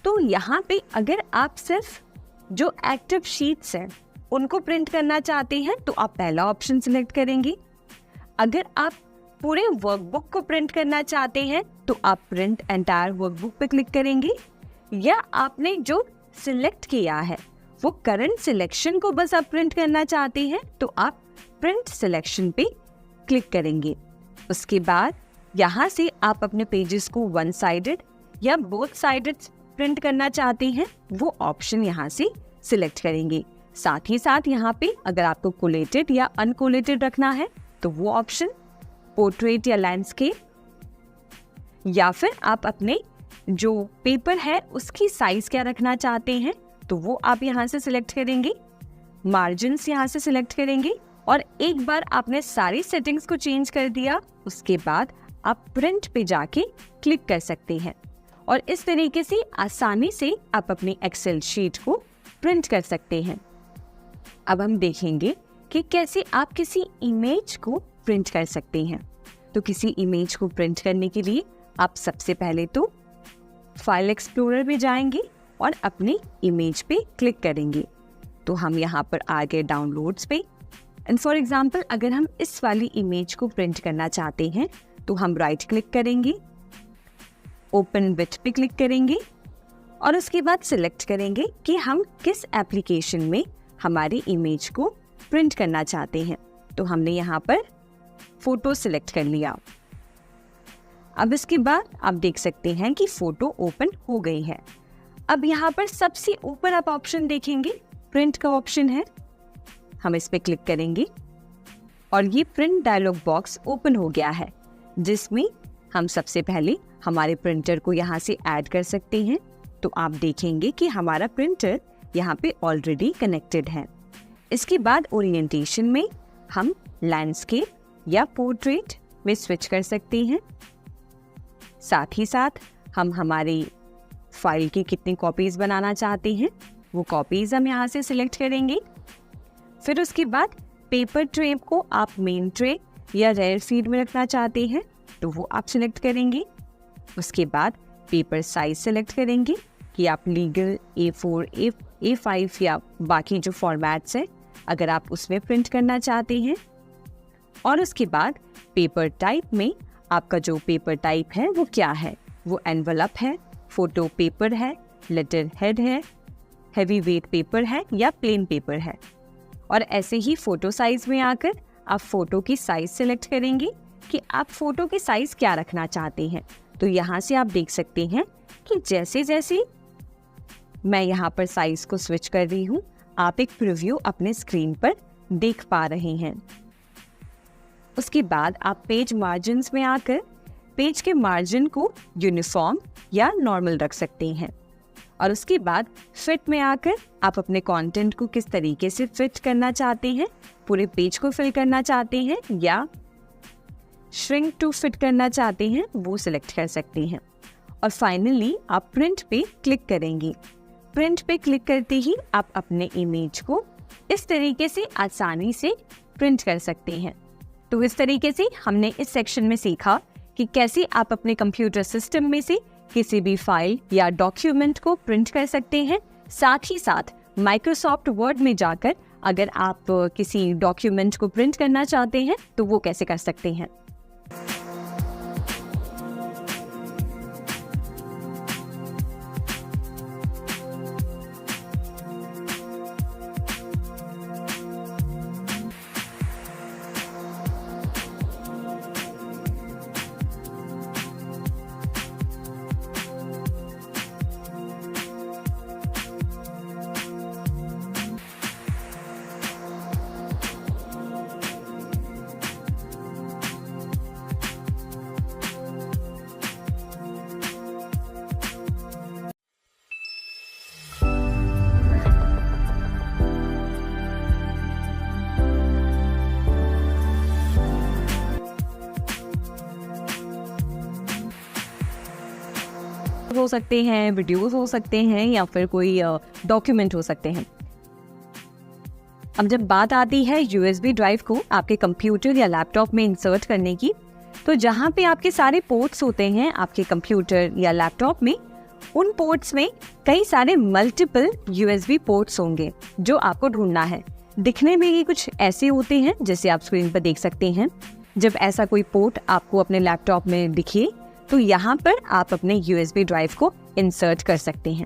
तो यहाँ पे अगर आप सिर्फ जो एक्टिव शीट्स हैं उनको प्रिंट करना चाहते हैं तो आप पहला ऑप्शन सिलेक्ट करेंगे। अगर आप पूरे वर्कबुक को प्रिंट करना चाहते हैं तो आप प्रिंट एंटायर वर्कबुक पे क्लिक करेंगे। या आपने जो सिलेक्ट किया है वो करंट सिलेक्शन को बस आप प्रिंट करना चाहते हैं तो आप प्रिंट सिलेक्शन पे क्लिक करेंगे। उसके बाद यहाँ से आप अपने पेजेस को वन साइडेड या बोथ साइडेड प्रिंट करना चाहते हैं वो ऑप्शन यहाँ से सिलेक्ट करेंगे। साथ ही साथ यहाँ पे अगर आपको कोलेटेड या अनकोलेटेड रखना है तो वो ऑप्शन, पोर्ट्रेट या लैंडस्केप, या फिर आप अपने जो पेपर है उसकी साइज क्या रखना चाहते हैं तो वो आप यहाँ से सिलेक्ट करेंगे, मार्जिन्स यहाँ से सिलेक्ट करेंगे और एक बार आपने सारी सेटिंग्स को चेंज कर दिया, उसके बाद आप प्रिंट पे जाके क्लिक कर सकते हैं और इस तरीके से आसानी से आप अपनी एक्सेल शीट को प्रिंट कर सकते हैं। अब हम देखेंगे कि कैसे आप किसी इमेज को प्रिंट कर सकते हैं। तो किसी इमेज को प्रिंट करने के लिए आप सबसे पहले तो फाइल एक्सप्लोरर में जाएंगे और अपनी इमेज पे क्लिक करेंगे। तो हम यहाँ पर आ गए डाउनलोड्स पे एंड फॉर एग्जांपल अगर हम इस वाली इमेज को प्रिंट करना चाहते हैं तो हम राइट क्लिक करेंगे, ओपन विथ पे क्लिक करेंगे और उसके बाद सिलेक्ट करेंगे कि हम किस एप्लीकेशन में हमारी इमेज को प्रिंट करना चाहते हैं। तो हमने यहाँ पर फोटो सिलेक्ट कर लिया। अब इसके बाद आप देख सकते हैं कि फोटो ओपन हो गई है। अब यहाँ पर सबसे ऊपर आप ऑप्शन देखेंगे, प्रिंट का ऑप्शन है, हम इस पे क्लिक करेंगे और ये प्रिंट डायलॉग बॉक्स ओपन हो गया है, जिसमें हम सबसे पहले हमारे प्रिंटर को यहाँ से ऐड कर सकते हैं। तो आप देखेंगे कि हमारा प्रिंटर यहाँ पे ऑलरेडी कनेक्टेड है। इसके बाद ओरिएंटेशन में हम लैंडस्केप या पोर्ट्रेट में स्विच कर सकते हैं। साथ ही साथ हम हमारी फाइल की कितनी कॉपीज बनाना चाहते हैं वो कॉपीज हम यहाँ से सिलेक्ट करेंगे। फिर उसके बाद पेपर ट्रे को आप मेन ट्रे या रेयर फीड में रखना चाहते हैं तो वो आप सिलेक्ट करेंगे। उसके बाद पेपर साइज सिलेक्ट करेंगे कि आप लीगल A4, A5 या बाकी जो फॉर्मेट्स है अगर आप उसमें प्रिंट करना चाहते हैं। और उसके बाद पेपर टाइप में आपका जो पेपर टाइप है वो क्या है, वो एनवलप है, फोटो पेपर है, लेटर हेड है, हैवी वेट पेपर है या प्लेन पेपर है। और ऐसे ही फोटो साइज में आकर आप फोटो की साइज सिलेक्ट करेंगे कि आप फोटो की साइज क्या रखना चाहते हैं। तो यहाँ से आप देख सकते हैं कि जैसे जैसे मैं यहाँ पर साइज को स्विच कर रही हूँ आप एक प्रीव्यू अपने स्क्रीन पर देख पा रहे हैं। उसके बाद आप पेज मार्जिन्स में आकर पेज के मार्जिन को यूनिफॉर्म या नॉर्मल रख सकते हैं। और उसके बाद फिट में आकर आप अपने कंटेंट को किस तरीके से फिट करना चाहते हैं, पूरे पेज को फिल करना चाहते हैं या श्रिंक टू फिट करना चाहते हैं वो सिलेक्ट कर सकते हैं। और फाइनली आप प्रिंट पे क्लिक करेंगे। प्रिंट पे क्लिक करते ही आप अपने इमेज को इस तरीके से आसानी से प्रिंट कर सकते हैं। तो इस तरीके से हमने इस सेक्शन में सीखा कि कैसे आप अपने कंप्यूटर सिस्टम में से किसी भी फाइल या डॉक्यूमेंट को प्रिंट कर सकते हैं। साथ ही साथ माइक्रोसॉफ्ट वर्ड में जाकर अगर आप किसी डॉक्यूमेंट को प्रिंट करना चाहते हैं तो वो कैसे कर सकते हैं। हो सकते हैं, वीडियोस हो सकते हैं या फिर कोई डॉक्यूमेंट हो सकते हैं। अब जब बात आती है USB ड्राइव को आपके कंप्यूटर या लैपटॉप में इंसर्ट करने की, तो जहाँ पे आपके सारे पोर्ट्स होते हैं आपके कंप्यूटर या लैपटॉप में, उन पोर्ट्स में कई सारे मल्टीपल USB पोर्ट्स होंगे जो आपको ढूंढना है। दिखने में ये कुछ ऐसे होते हैं जैसे आप स्क्रीन पर देख सकते हैं। जब ऐसा कोई पोर्ट आपको अपने लैपटॉप में दिखे तो यहाँ पर आप अपने USB ड्राइव को इंसर्ट कर सकते हैं।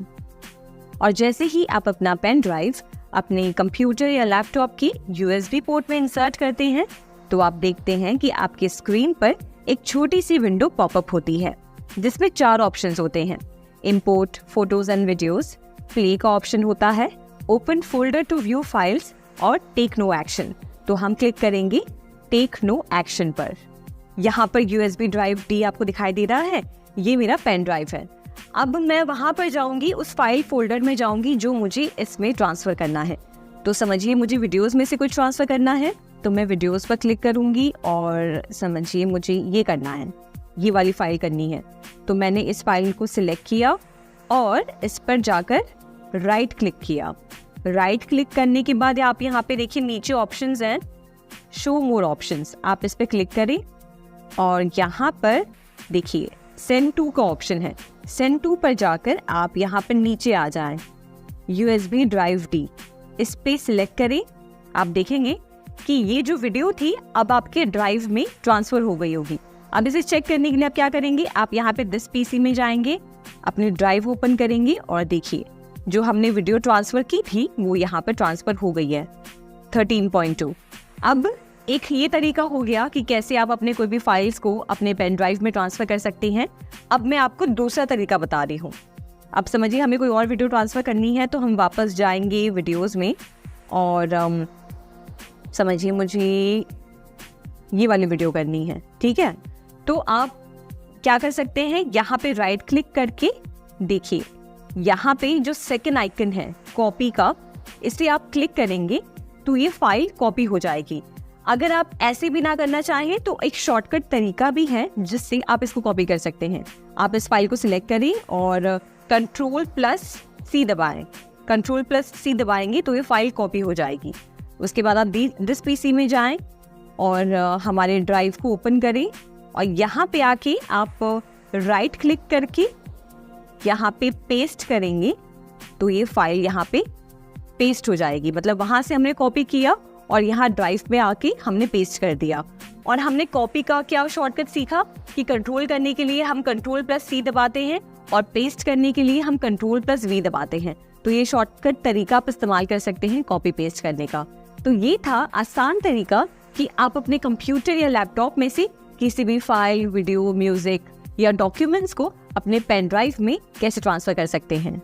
और जैसे ही आप अपना पेन ड्राइव अपने कंप्यूटर या लैपटॉप की USB पोर्ट में इंसर्ट करते हैं तो आप देखते हैं कि आपके स्क्रीन पर एक छोटी सी विंडो पॉपअप होती है जिसमें 4 ऑप्शंस होते हैं। Import photos and videos, play का ऑप्शन होता है, open folder to view files और टेक नो एक्शन। तो हम क्लिक करेंगे टेक नो एक्शन पर। यहाँ पर USB ड्राइव D आपको दिखाई दे रहा है, ये मेरा पेन ड्राइव है। अब मैं वहाँ पर जाऊँगी, उस फाइल फोल्डर में जाऊँगी जो मुझे इसमें ट्रांसफ़र करना है। तो समझिए मुझे वीडियोज़ में से कुछ ट्रांसफ़र करना है, तो मैं वीडियोज़ पर क्लिक करूँगी और समझिए मुझे ये करना है, ये वाली फ़ाइल करनी है। तो मैंने इस फाइल को सिलेक्ट किया और इस पर जाकर राइट क्लिक किया। राइट क्लिक करने के बाद आप यहाँ पे देखिए नीचे ऑप्शंस हैं, शो मोर ऑप्शंस, आप इस पर क्लिक करें और यहाँ पर देखिए सेंड टू का ऑप्शन है। सेंड टू पर जाकर आप यहाँ पर नीचे आ जाएं, USB ड्राइव D, इस पे सिलेक्ट करें। आप देखेंगे कि ये जो वीडियो थी अब आपके ड्राइव में ट्रांसफ़र हो गई होगी। अब इसे चेक करने के लिए आप क्या करेंगे, आप यहाँ पे दिस PC में जाएंगे, अपने ड्राइव ओपन करेंगे और देखिए जो हमने वीडियो ट्रांसफ़र की थी वो यहाँ पर ट्रांसफ़र हो गई है 13.2। अब एक ये तरीका हो गया कि कैसे आप अपने कोई भी फाइल्स को अपने पेन ड्राइव में ट्रांसफ़र कर सकते हैं। अब मैं आपको दूसरा तरीका बता रही हूँ। अब समझिए हमें कोई और वीडियो ट्रांसफ़र करनी है तो हम वापस जाएंगे वीडियोज़ में और समझिए मुझे ये वाली वीडियो करनी है, ठीक है। तो आप क्या कर सकते हैं, यहाँ पे राइट क्लिक करके देखिए यहाँ पे जो सेकंड आइकन है कॉपी का, इसे आप क्लिक करेंगे तो ये फाइल कॉपी हो जाएगी। अगर आप ऐसे भी ना करना चाहें तो एक शॉर्टकट तरीका भी है जिससे आप इसको कॉपी कर सकते हैं। आप इस फाइल को सिलेक्ट करें और Ctrl+C दबाएं। Ctrl+C दबाएंगे तो ये फाइल कॉपी हो जाएगी। उसके बाद आप दिस PC में जाएं और हमारे ड्राइव को ओपन करें और यहाँ पे आके आप राइट क्लिक करके यहाँ पे पेस्ट करेंगे तो ये फाइल यहाँ पे पेस्ट हो जाएगी। मतलब वहाँ से हमने कॉपी किया और यहाँ ड्राइव में आके हमने पेस्ट कर दिया। और हमने कॉपी का क्या शॉर्टकट सीखा कि कंट्रोल करने के लिए हम Ctrl+C दबाते हैं और पेस्ट करने के लिए हम Ctrl+V दबाते हैं। तो ये शॉर्टकट तरीका आप इस्तेमाल कर सकते हैं कॉपी पेस्ट करने का। तो ये था आसान तरीका कि आप अपने कंप्यूटर या लैपटॉप में से किसी भी फाइल, वीडियो, म्यूजिक या डॉक्यूमेंट्स को अपने पेन ड्राइव में कैसे ट्रांसफर कर सकते हैं।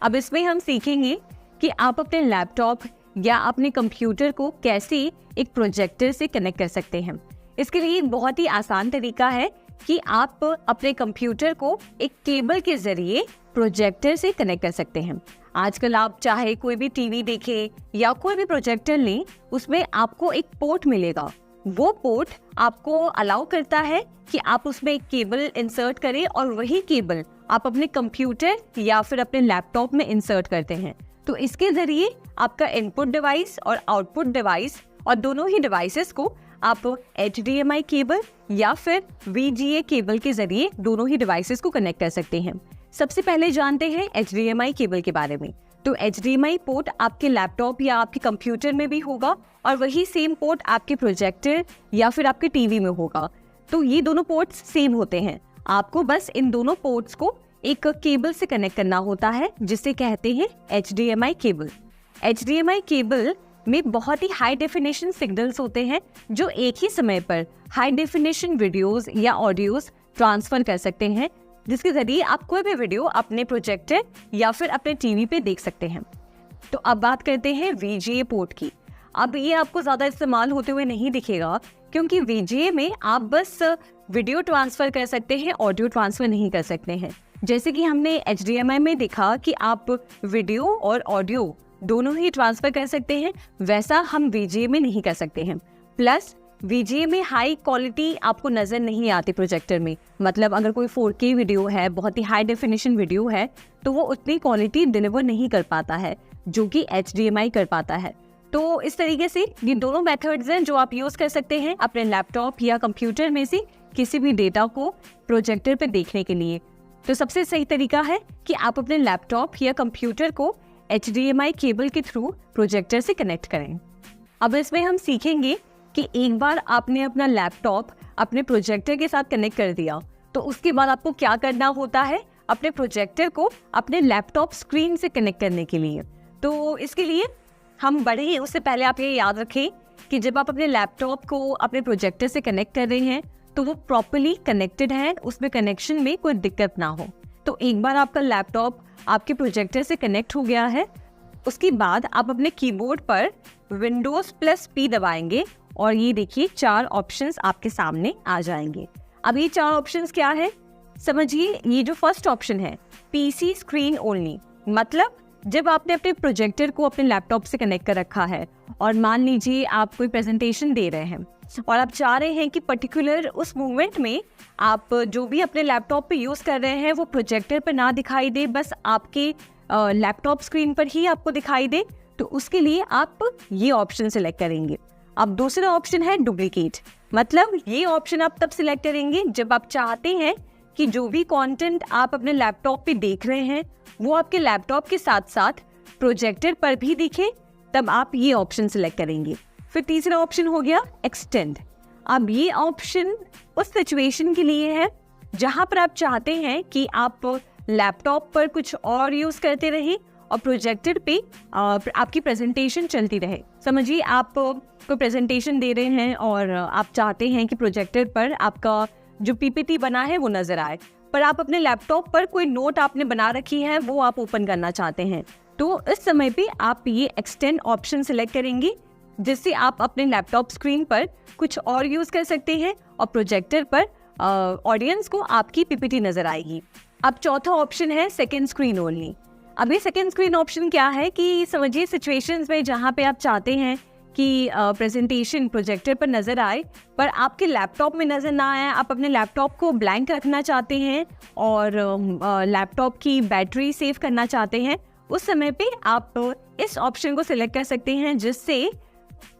अब इसमें हम सीखेंगे कि आप अपने लैपटॉप या अपने कंप्यूटर को कैसे एक प्रोजेक्टर से कनेक्ट कर सकते हैं। इसके लिए एक बहुत ही आसान तरीका है कि आप अपने कंप्यूटर को एक केबल के जरिए प्रोजेक्टर से कनेक्ट कर सकते हैं। आजकल आप चाहे कोई भी टीवी देखें या कोई भी प्रोजेक्टर लें, उसमें आपको एक पोर्ट मिलेगा। वो पोर्ट आपको अलाउ करता है कि आप उसमें एक केबल इंसर्ट करें और वही केबल आप अपने कंप्यूटर या फिर अपने लैपटॉप में इंसर्ट करते हैं। तो इसके जरिए आपका इनपुट डिवाइस और आउटपुट डिवाइस और दोनों ही डिवाइसेस को आप HDMI केबल या फिर VGA केबल के जरिए दोनों ही डिवाइसेस को कनेक्ट कर सकते हैं। सबसे पहले जानते हैं HDMI केबल के बारे में। तो HDMI पोर्ट आपके लैपटॉप या आपके कंप्यूटर में भी होगा और वही सेम पोर्ट आपके प्रोजेक्टर या फिर आपके टीवी में होगा। तो ये दोनों पोर्ट्स सेम होते हैं। आपको बस इन दोनों पोर्ट्स को एक केबल से कनेक्ट करना होता है जिसे कहते हैं HDMI केबल। HDMI केबल में बहुत ही हाई डेफिनेशन सिग्नल्स होते हैं जो एक ही समय पर हाई डेफिनेशन वीडियोस या ऑडियोज ट्रांसफर कर सकते हैं, जिसके जरिए आप कोई भी वीडियो अपने प्रोजेक्टर या फिर अपने टीवी पे देख सकते हैं। तो अब बात करते हैं VGA पोर्ट की। अब ये आपको ज़्यादा इस्तेमाल होते हुए नहीं दिखेगा क्योंकि VGA में आप बस वीडियो ट्रांसफ़र कर सकते हैं, ऑडियो ट्रांसफ़र नहीं कर सकते हैं। जैसे कि हमने HDMI में देखा कि आप वीडियो और ऑडियो दोनों ही ट्रांसफ़र कर सकते हैं, वैसा हम VGA में नहीं कर सकते हैं। प्लस VGA में हाई क्वालिटी आपको नज़र नहीं आती प्रोजेक्टर में। मतलब अगर कोई 4K वीडियो है, बहुत ही हाई डेफिनेशन वीडियो है, तो वो उतनी क्वालिटी डिलीवर नहीं कर पाता है जो कि HDMI कर पाता है। तो इस तरीके से ये दोनों मेथड्स हैं जो आप यूज कर सकते हैं अपने लैपटॉप या कंप्यूटर में से किसी भी डेटा को प्रोजेक्टर पे देखने के लिए। तो सबसे सही तरीका है कि आप अपने लैपटॉप या कंप्यूटर को HDMI केबल के थ्रू प्रोजेक्टर से कनेक्ट करें। अब इसमें हम सीखेंगे कि एक बार आपने अपना लैपटॉप अपने प्रोजेक्टर के साथ कनेक्ट कर दिया तो उसके बाद आपको क्या करना होता है अपने प्रोजेक्टर को अपने लैपटॉप स्क्रीन से कनेक्ट करने के लिए। तो इसके लिए हम बढ़े हैं उससे पहले आप ये याद रखें कि जब आप अपने लैपटॉप को अपने प्रोजेक्टर से कनेक्ट कर रहे हैं तो वो प्रॉपर्ली कनेक्टेड है, उसमें कनेक्शन में कोई दिक्कत ना हो। तो एक बार आपका लैपटॉप आपके प्रोजेक्टर से कनेक्ट हो गया है, उसके बाद आप अपने कीबोर्ड पर Windows+P दबाएंगे और ये देखिए 4 ऑप्शंस आपके सामने आ जाएंगे। अब ये 4 ऑप्शंस क्या है समझिए। ये जो फर्स्ट ऑप्शन है PC स्क्रीन ओनली, मतलब जब आपने अपने प्रोजेक्टर को अपने लैपटॉप से कनेक्ट कर रखा है और मान लीजिए आप कोई प्रेजेंटेशन दे रहे हैं और आप चाह रहे हैं कि पर्टिकुलर उस मोमेंट में आप जो भी अपने लैपटॉप पे यूज़ कर रहे हैं वो प्रोजेक्टर पर ना दिखाई दे, बस आपके लैपटॉप स्क्रीन पर ही आपको दिखाई दे, तो उसके लिए आप ये ऑप्शन सेलेक्ट करेंगे। अब दूसरा ऑप्शन है डुप्लीकेट, मतलब ये ऑप्शन आप तब सिलेक्ट करेंगे जब आप चाहते हैं कि जो भी कंटेंट आप अपने लैपटॉप पे देख रहे हैं वो आपके लैपटॉप के साथ साथ प्रोजेक्टर पर भी दिखे, तब आप ये ऑप्शन सिलेक्ट करेंगे। फिर तीसरा ऑप्शन हो गया एक्सटेंड। अब ये ऑप्शन उस सिचुएशन के लिए है जहां पर आप चाहते हैं कि आप लैपटॉप पर कुछ और यूज करते रहे और प्रोजेक्टर पे आपकी प्रेजेंटेशन चलती रहे। समझिए आप कोई प्रेजेंटेशन दे रहे हैं और आप चाहते हैं कि प्रोजेक्टर पर आपका जो PPT बना है वो नजर आए, पर आप अपने लैपटॉप पर कोई नोट आपने बना रखी है वो आप ओपन करना चाहते हैं, तो इस समय पे आप ये एक्सटेंड ऑप्शन सिलेक्ट करेंगे जिससे आप अपने लैपटॉप स्क्रीन पर कुछ और यूज कर सकते हैं और प्रोजेक्टर पर ऑडियंस को आपकी PPT नजर आएगी। अब चौथा ऑप्शन है सेकेंड स्क्रीन ओनली। अब ये सेकेंड स्क्रीन ऑप्शन क्या है कि समझिए सिचुएशंस में जहाँ पे आप चाहते हैं कि प्रेजेंटेशन प्रोजेक्टर पर नज़र आए पर आपके लैपटॉप में नज़र ना आए, आप अपने लैपटॉप को ब्लैंक रखना चाहते हैं और लैपटॉप की बैटरी सेव करना चाहते हैं, उस समय पे आप इस ऑप्शन को सिलेक्ट कर सकते हैं जिससे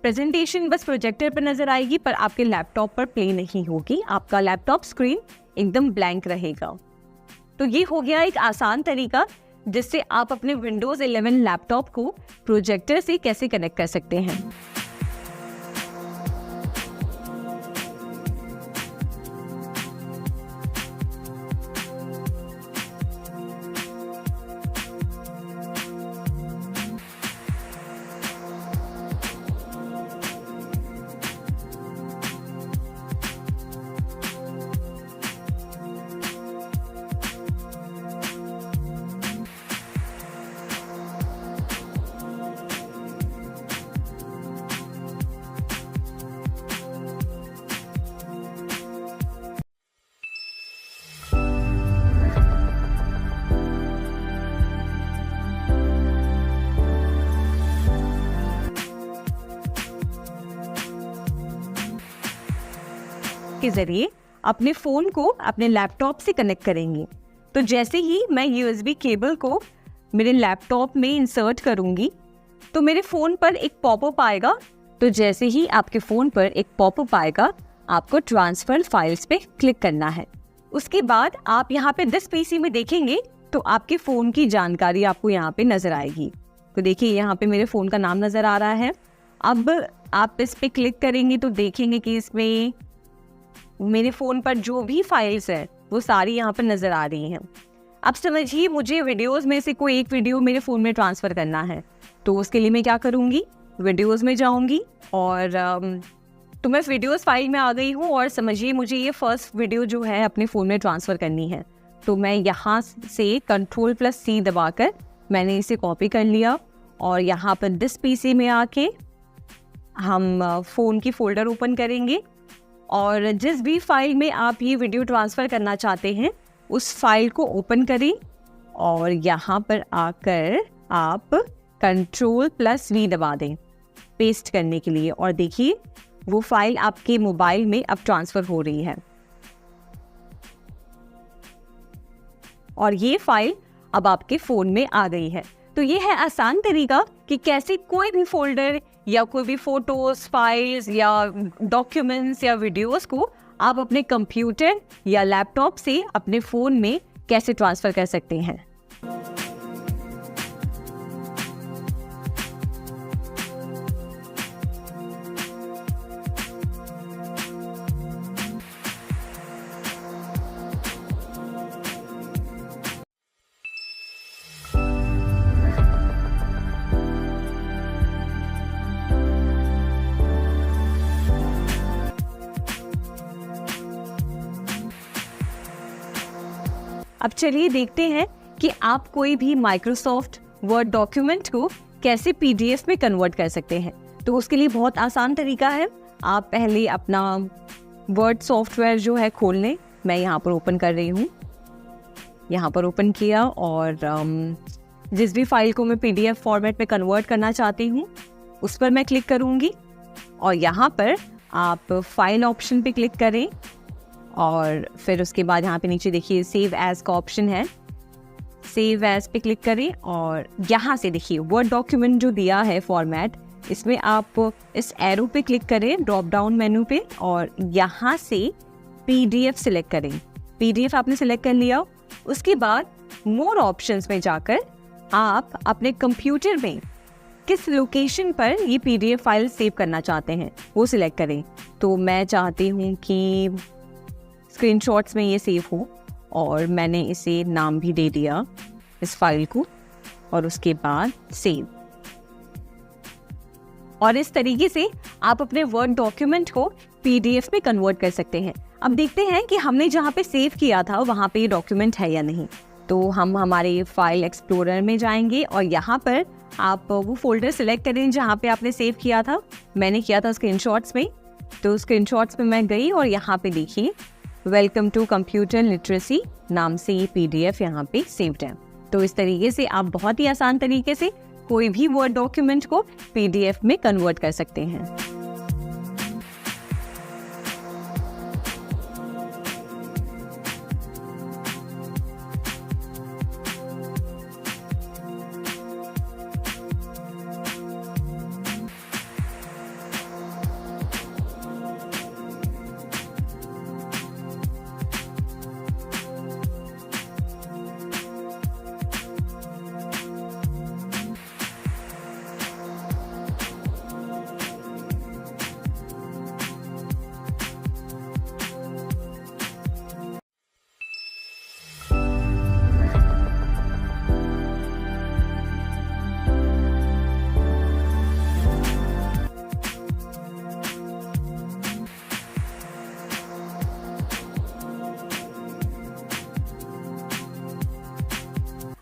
प्रेजेंटेशन बस प्रोजेक्टर पर नज़र आएगी पर आपके लैपटॉप पर प्ले नहीं होगी, आपका लैपटॉप स्क्रीन एकदम ब्लैंक रहेगा। तो ये हो गया एक आसान तरीका जिससे आप अपने Windows 11 लैपटॉप को प्रोजेक्टर से कैसे कनेक्ट कर सकते हैं। के जरिए अपने फोन को अपने लैपटॉप से कनेक्ट करेंगे। तो जैसे ही मैं USB केबल को मेरे लैपटॉप में इंसर्ट करूंगी तो मेरे फोन पर एक पॉपअप आएगा। तो जैसे ही आपके फोन पर एक पॉपअप आएगा आपको ट्रांसफर फाइल्स पे क्लिक करना है। उसके बाद आप यहाँ पे दिस PC में देखेंगे तो आपके फोन की जानकारी आपको यहाँ पे नजर आएगी। तो देखिए यहाँ पे मेरे फोन का नाम नजर आ रहा है। अब आप इस पे क्लिक करेंगे तो देखेंगे कि इसमें मेरे फ़ोन पर जो भी फाइल्स है वो सारी यहाँ पर नज़र आ रही हैं। अब समझिए मुझे वीडियोस में से कोई एक वीडियो मेरे फ़ोन में ट्रांसफ़र करना है, तो उसके लिए मैं क्या करूँगी, वीडियोस में जाऊँगी और तो मैं वीडियोस फाइल में आ गई हूँ और समझिए मुझे ये फर्स्ट वीडियो जो है अपने फ़ोन में ट्रांसफ़र करनी है। तो मैं यहाँ से Ctrl+C दबाकर मैंने इसे कॉपी कर लिया और यहाँ पर दिस PC में आके हम फ़ोन की फ़ोल्डर ओपन करेंगे और जिस भी फाइल में आप ये वीडियो ट्रांसफ़र करना चाहते हैं उस फाइल को ओपन करें और यहाँ पर आकर आप Ctrl+V दबा दें पेस्ट करने के लिए और देखिए वो फाइल आपके मोबाइल में अब ट्रांसफ़र हो रही है और ये फाइल अब आपके फ़ोन में आ गई है। तो ये है आसान तरीका कि कैसे कोई भी फोल्डर या कोई भी फोटोज, फाइल्स या डॉक्यूमेंट्स या वीडियोस को आप अपने कंप्यूटर या लैपटॉप से अपने फ़ोन में कैसे ट्रांसफ़र कर सकते हैं। अब चलिए देखते हैं कि आप कोई भी माइक्रोसॉफ्ट वर्ड डॉक्यूमेंट को कैसे पीडीएफ में कन्वर्ट कर सकते हैं। तो उसके लिए बहुत आसान तरीका है। आप पहले अपना वर्ड सॉफ्टवेयर जो है खोल लें। मैं यहाँ पर ओपन कर रही हूँ, यहाँ पर ओपन किया और जिस भी फाइल को मैं पीडीएफ फॉर्मेट में कन्वर्ट करना चाहती हूँ उस पर मैं क्लिक करूँगी और यहाँ पर आप फाइल ऑप्शन पे क्लिक करें और फिर उसके बाद यहाँ पे नीचे देखिए सेव एज का ऑप्शन है, सेव एज पे क्लिक करें और यहाँ से देखिए वर्ड डॉक्यूमेंट जो दिया है फॉर्मेट, इसमें आप इस एरो पे क्लिक करें ड्रॉप डाउन मेनू पे और यहाँ से पीडीएफ सिलेक्ट करें। पीडीएफ आपने सिलेक्ट कर लिया, उसके बाद मोर ऑप्शंस में जाकर आप अपने कंप्यूटर में किस लोकेशन पर ये पीडीएफ फाइल सेव करना चाहते हैं वो सिलेक्ट करें। तो मैं चाहती हूँ कि स्क्रीनशॉट्स में ये सेव हो और मैंने इसे नाम भी दे दिया इस फाइल को और उसके बाद सेव। और इस तरीके से आप अपने वर्ड डॉक्यूमेंट को पीडीएफ में कन्वर्ट कर सकते हैं। अब देखते हैं कि हमने जहाँ पे सेव किया था वहाँ पे ये डॉक्यूमेंट है या नहीं। तो हम हमारे फाइल एक्सप्लोरर में जाएंगे और यहाँ पर आप वो फोल्डर सिलेक्ट करें जहाँ पे आपने सेव किया था। मैंने किया था स्क्रीनशॉट्स में, तो स्क्रीनशॉट्स में मैं गई और यहाँ पे देखिए वेलकम टू कंप्यूटर लिटरेसी नाम से ये पीडीएफ यहाँ पे सेव्ड है। तो इस तरीके से आप बहुत ही आसान तरीके से कोई भी वर्ड डॉक्यूमेंट को पीडीएफ में कन्वर्ट कर सकते हैं।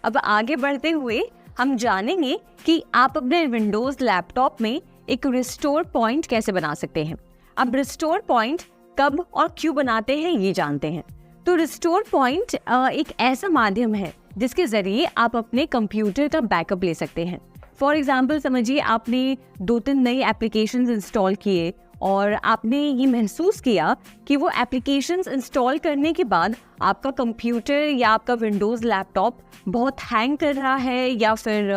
अब आगे बढ़ते हुए हम जानेंगे कि आप अपने विंडोज लैपटॉप में एक रिस्टोर पॉइंट कैसे बना सकते हैं। अब रिस्टोर पॉइंट कब और क्यों बनाते हैं ये जानते हैं। तो रिस्टोर पॉइंट एक ऐसा माध्यम है जिसके जरिए आप अपने कंप्यूटर का बैकअप ले सकते हैं। फॉर एग्जाम्पल समझिए आपने 2-3 नई एप्लीकेशंस इंस्टॉल किए और आपने ये महसूस किया कि वो एप्लीकेशंस इंस्टॉल करने के बाद आपका कंप्यूटर या आपका विंडोज़ लैपटॉप बहुत हैंग कर रहा है या फिर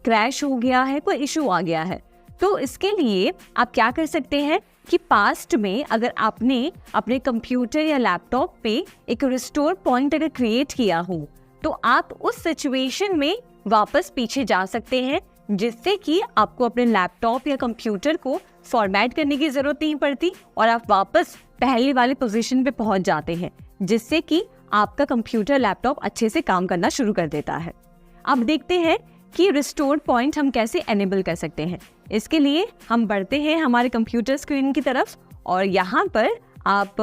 क्रैश हो गया है, कोई इशू आ गया है। तो इसके लिए आप क्या कर सकते हैं कि पास्ट में अगर आपने अपने कंप्यूटर या लैपटॉप पे एक रिस्टोर पॉइंट अगर क्रिएट किया हो तो आप उस सिचुएशन में वापस पीछे जा सकते हैं, जिससे कि आपको अपने लैपटॉप या कंप्यूटर को फॉर्मेट करने की ज़रूरत नहीं पड़ती और आप वापस पहले वाले पोजीशन पे पहुंच जाते हैं, जिससे कि आपका कंप्यूटर लैपटॉप अच्छे से काम करना शुरू कर देता है। अब देखते हैं कि रिस्टोर पॉइंट हम कैसे एनेबल कर सकते हैं। इसके लिए हम बढ़ते हैं हमारे कंप्यूटर स्क्रीन की तरफ और यहाँ पर आप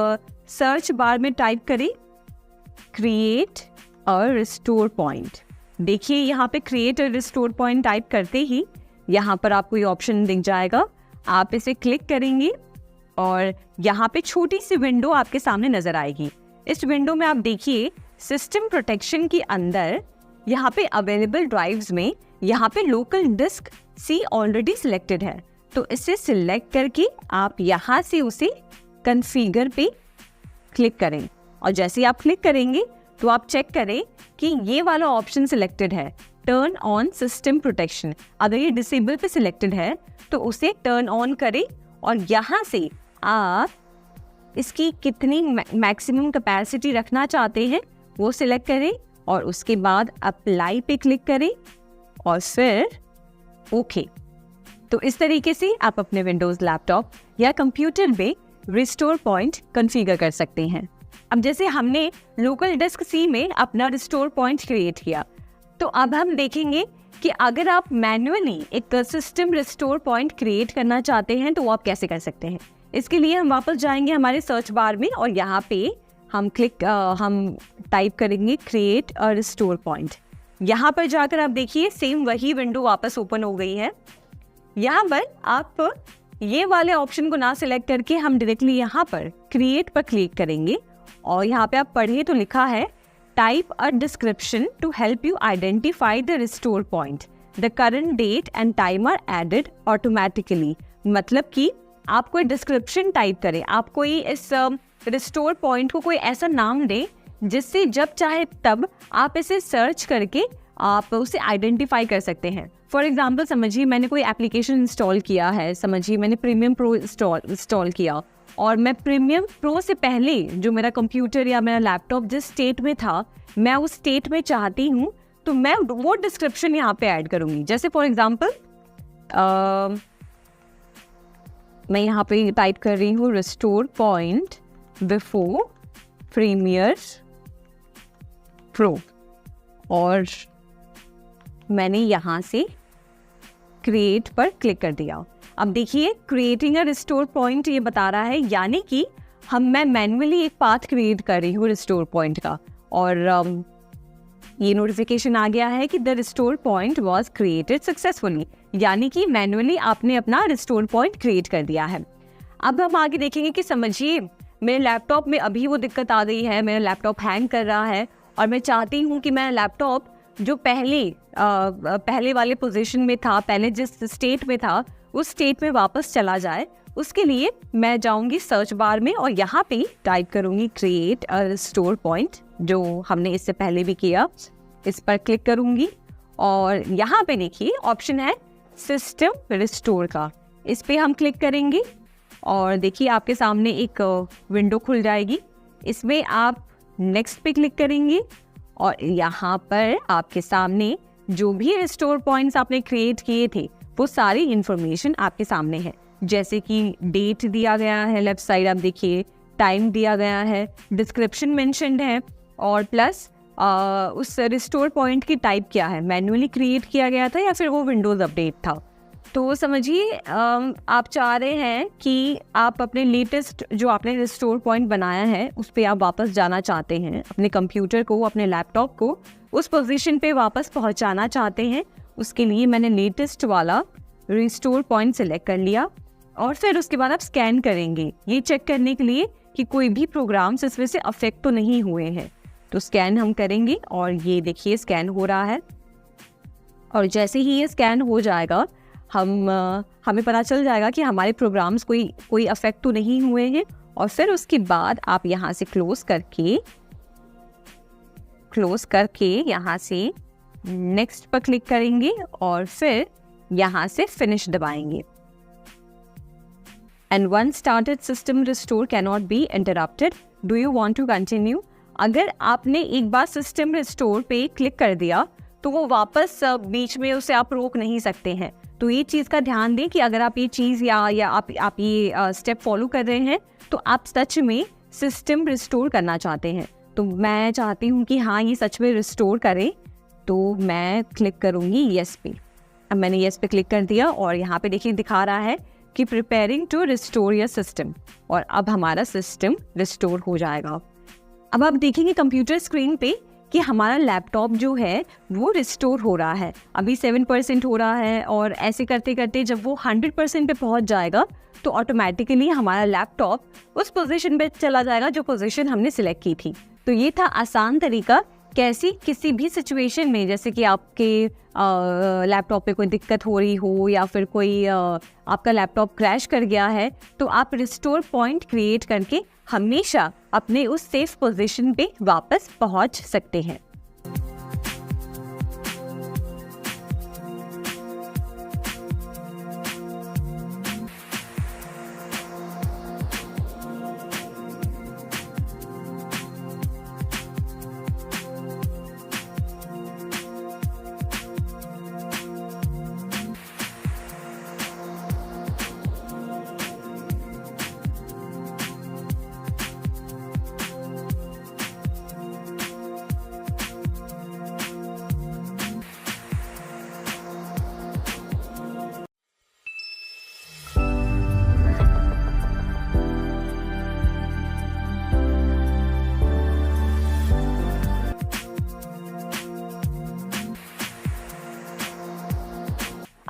सर्च बार में टाइप करें क्रिएट अ रिस्टोर पॉइंट। देखिए यहाँ पे create a restore point type करते ही यहाँ पर आपको ये ऑप्शन दिख जाएगा। आप इसे क्लिक करेंगे और यहाँ पे छोटी सी विंडो आपके सामने नजर आएगी। इस विंडो में आप देखिए सिस्टम प्रोटेक्शन के अंदर यहाँ पे अवेलेबल ड्राइव्स में यहाँ पे local disk C already selected है, तो इसे सिलेक्ट करके आप यहाँ से उसे कॉन्फ़िगर पे क्लिक करें और जैसे आप क्लिक करेंगे तो आप चेक करें कि ये वाला ऑप्शन सिलेक्टेड है। Turn on system protection. अगर ये डिसेबल पे सिलेक्टेड है तो उसे टर्न ऑन करें और यहाँ से आप इसकी कितनी मैक्सिमम कैपेसिटी रखना चाहते हैं वो सिलेक्ट करें और उसके बाद अप्लाई पे क्लिक करें और फिर ओके। तो इस तरीके से आप अपने विंडोज़ लैपटॉप या कंप्यूटर में रिस्टोर पॉइंट कॉन्फ़िगर कर सकते हैं। अब जैसे हमने लोकल डिस्क सी में अपना रिस्टोर पॉइंट क्रिएट किया, तो अब हम देखेंगे कि अगर आप मैन्युअली एक सिस्टम रिस्टोर पॉइंट क्रिएट करना चाहते हैं तो वो आप कैसे कर सकते हैं। इसके लिए हम वापस जाएंगे हमारे सर्च बार में और यहाँ पे हम टाइप करेंगे क्रिएट अ रिस्टोर पॉइंट। यहाँ पर जाकर आप देखिए सेम वही विंडो वापस ओपन हो गई है। यहाँ पर आप ये वाले ऑप्शन को ना सिलेक्ट करके हम डायरेक्टली यहाँ पर क्रिएट पर क्लिक करेंगे और यहाँ पे आप पढ़िए तो लिखा है type a description to help you identify the restore point, the current date and time are added automatically. मतलब कि आप कोई डिस्क्रिप्शन टाइप करें, आप कोई इस रिस्टोर पॉइंट को कोई ऐसा नाम दें जिससे जब चाहे तब आप इसे सर्च करके आप उसे आइडेंटिफाई कर सकते हैं। फॉर एग्जाम्पल समझिए मैंने कोई एप्लीकेशन इंस्टॉल किया है, समझिए मैंने प्रीमियम प्रो इंस्टॉल किया और मैं प्रीमियम प्रो से पहले जो मेरा कंप्यूटर या मेरा लैपटॉप जिस स्टेट में था मैं उस स्टेट में चाहती हूँ तो मैं वो डिस्क्रिप्शन यहाँ पे ऐड करूँगी। जैसे फॉर एग्जाम्पल मैं यहाँ पे टाइप कर रही हूँ restore point before premiere pro और मैंने यहाँ से क्रिएट पर क्लिक कर दिया। अब देखिए क्रिएटिंग अ रिस्टोर पॉइंट ये बता रहा है, यानी कि मैं मैन्युअली एक पाथ क्रिएट कर रही हूँ रिस्टोर पॉइंट का और ये नोटिफिकेशन आ गया है कि the restore point was created successfully, यानी कि मैन्युअली आपने अपना रिस्टोर पॉइंट क्रिएट कर दिया है। अब हम आगे देखेंगे कि समझिए मेरे लैपटॉप में अभी वो दिक्कत आ गई है, मेरा लैपटॉप हैंग कर रहा है और मैं चाहती हूँ कि मेरा लैपटॉप जो पहले वाले पोजीशन में था, पहले जिस स्टेट में था उस स्टेट में वापस चला जाए। उसके लिए मैं जाऊंगी सर्च बार में और यहाँ पे टाइप करूंगी क्रिएट अ रिस्टोर पॉइंट, जो हमने इससे पहले भी किया। इस पर क्लिक करूंगी और यहाँ पे देखिए ऑप्शन है सिस्टम रिस्टोर का, इस पे हम क्लिक करेंगे और देखिए आपके सामने एक विंडो खुल जाएगी। इसमें आप नेक्स्ट पे क्लिक करेंगे और यहाँ पर आपके सामने जो भी रिस्टोर पॉइंट्स आपने क्रिएट किए थे वो सारी इंफॉर्मेशन आपके सामने है। जैसे कि डेट दिया गया है, लेफ्ट साइड आप देखिए टाइम दिया गया है, डिस्क्रिप्शन मेंशन्ड है और प्लस उस रिस्टोर पॉइंट की टाइप क्या है, मैन्युअली क्रिएट किया गया था या फिर वो विंडोज़ अपडेट था। तो समझिए आप चाह रहे हैं कि आप अपने लेटेस्ट जो आपने रिस्टोर पॉइंट बनाया है उस पर आप वापस जाना चाहते हैं, अपने कंप्यूटर को, अपने लैपटॉप को उस पोजीशन पे वापस पहुंचाना चाहते हैं। उसके लिए मैंने लेटेस्ट वाला रिस्टोर पॉइंट सेलेक्ट कर लिया और फिर उसके बाद आप स्कैन करेंगे ये चेक करने के लिए कि कोई भी प्रोग्राम्स इसमें से अफेक्ट तो नहीं हुए हैं। तो स्कैन हम करेंगे और ये देखिए स्कैन हो रहा है और जैसे ही ये स्कैन हो जाएगा हमें पता चल जाएगा कि हमारे प्रोग्राम्स कोई अफेक्ट तो नहीं हुए हैं। और फिर उसके बाद आप यहाँ से क्लोज करके यहाँ से नेक्स्ट पर क्लिक करेंगे और फिर यहाँ से फिनिश दबाएंगे। And one started system restore cannot be interrupted, do you want to continue. अगर आपने एक बार सिस्टम रिस्टोर पे क्लिक कर दिया तो वो वापस बीच में उसे आप रोक नहीं सकते हैं। तो ये चीज़ का ध्यान दें कि अगर आप ये चीज़ या आप ये स्टेप फॉलो कर रहे हैं तो आप सच में सिस्टम रिस्टोर करना चाहते हैं। तो मैं चाहती हूँ कि हाँ ये सच में रिस्टोर करें, तो मैं क्लिक करूँगी येस पे। अब मैंने येस पे क्लिक कर दिया और यहाँ पे देखिए दिखा रहा है कि preparing to restore your system और अब हमारा सिस्टम रिस्टोर हो जाएगा। अब आप देखेंगे कंप्यूटर स्क्रीन पे कि हमारा लैपटॉप जो है वो रिस्टोर हो रहा है। अभी 7% हो रहा है और ऐसे करते करते जब वो 100% पे पहुंच जाएगा तो ऑटोमेटिकली हमारा लैपटॉप उस पोजीशन पे चला जाएगा जो पोजीशन हमने सिलेक्ट की थी। तो ये था आसान तरीका कैसे किसी भी सिचुएशन में, जैसे कि आपके लैपटॉप पे कोई दिक्कत हो रही हो या फिर कोई आपका लैपटॉप क्रैश कर गया है, तो आप रिस्टोर पॉइंट क्रिएट करके हमेशा अपने उस सेफ पोजीशन पे वापस पहुंच सकते हैं।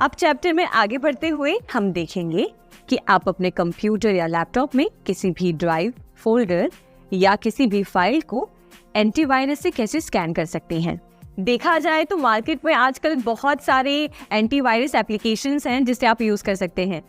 अब चैप्टर में आगे बढ़ते हुए हम देखेंगे कि आप अपने कंप्यूटर या लैपटॉप में किसी भी ड्राइव, फोल्डर या किसी भी फाइल को एंटीवायरस से कैसे स्कैन कर सकते हैं। देखा जाए तो मार्केट में आजकल बहुत सारे एंटीवायरस एप्लीकेशंस हैं जिसे आप यूज़ कर सकते हैं।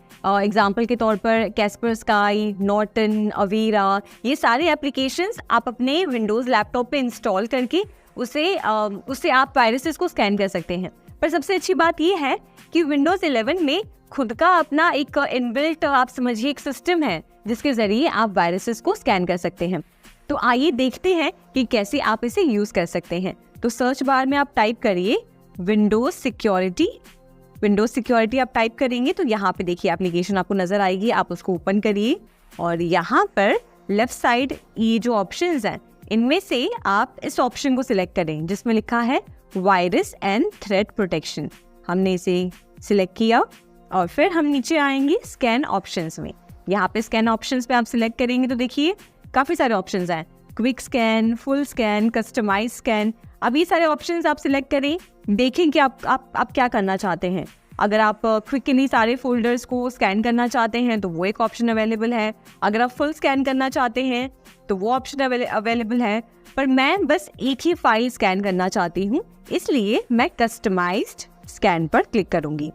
एग्जाम्पल के तौर पर कैस्परस्काई, नॉर्टन, अवीरा, ये सारे एप्लीकेशंस आप अपने विंडोज़ लैपटॉप पे इंस्टॉल करके उससे आप वायरसेस को स्कैन कर सकते हैं। पर सबसे अच्छी बात ये है कि विंडोज़ 11 में खुद का अपना एक इनबिल्ट, आप समझिए, एक सिस्टम है जिसके ज़रिए आप वायरसेस को स्कैन कर सकते हैं। तो आइए देखते हैं कि कैसे आप इसे यूज़ कर सकते हैं। तो सर्च बार में आप टाइप करिए विंडोज सिक्योरिटी आप टाइप करेंगे तो यहाँ पे देखिए एप्लीकेशन आपको नजर आएगी। आप उसको ओपन करिए और यहाँ पर लेफ्ट साइड ये जो ऑप्शंस हैं इनमें से आप इस ऑप्शन को सिलेक्ट करें जिसमें लिखा है वायरस एंड थ्रेट प्रोटेक्शन। हमने इसे सिलेक्ट किया और फिर हम नीचे आएंगे स्कैन ऑप्शंस में। यहाँ पे स्कैन ऑप्शंस पे आप सिलेक्ट करेंगे तो देखिए काफ़ी सारे ऑप्शंस हैं, quick scan, full scan, customize scan. अब ये सारे ऑप्शंस आप सिलेक्ट करें, देखें कि आप क्या करना चाहते हैं। अगर आप क्विकली सारे फोल्डर्स को स्कैन करना चाहते हैं तो वो एक ऑप्शन अवेलेबल है। अगर आप फुल स्कैन करना चाहते हैं तो वो ऑप्शन अवेलेबल है। पर मैं बस एक ही फाइल स्कैन करना चाहती हूँ, इसलिए मैं कस्टमाइज्ड स्कैन पर क्लिक करूँगी।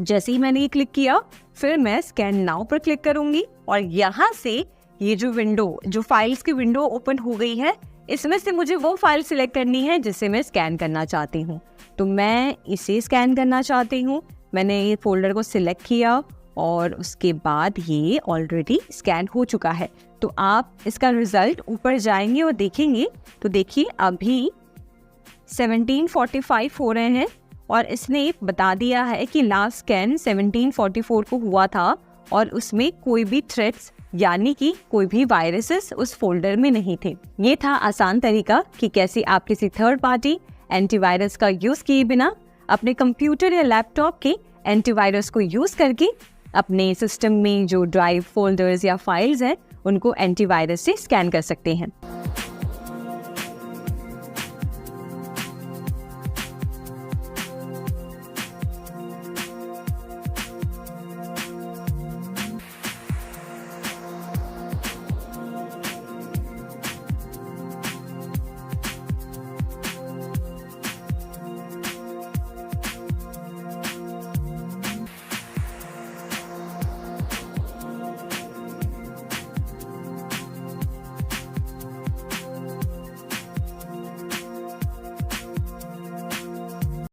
जैसे ही मैंने ये क्लिक किया फिर मैं स्कैन नाउ पर क्लिक करूँगी और यहाँ से ये जो फाइल्स की विंडो ओपन हो गई है, इसमें से मुझे वो फाइल सिलेक्ट करनी है जिसे मैं स्कैन करना चाहती हूँ। तो मैं इसे स्कैन करना चाहती हूँ। मैंने ये फोल्डर को सिलेक्ट किया और उसके बाद ये ऑलरेडी स्कैन हो चुका है। तो आप इसका रिजल्ट ऊपर जाएंगे और देखेंगे तो देखिए अभी 1745 हो रहे हैं और इसने बता दिया है कि लास्ट स्कैन 1744 को हुआ था और उसमें कोई भी थ्रेट्स यानी कि कोई भी वायरसेस उस फोल्डर में नहीं थे। ये था आसान तरीका कि कैसे आप किसी थर्ड पार्टी एंटीवायरस का यूज किए बिना अपने कंप्यूटर या लैपटॉप के एंटीवायरस को यूज करके अपने सिस्टम में जो ड्राइव, फोल्डर्स या फाइल्स हैं उनको एंटीवायरस से स्कैन कर सकते हैं।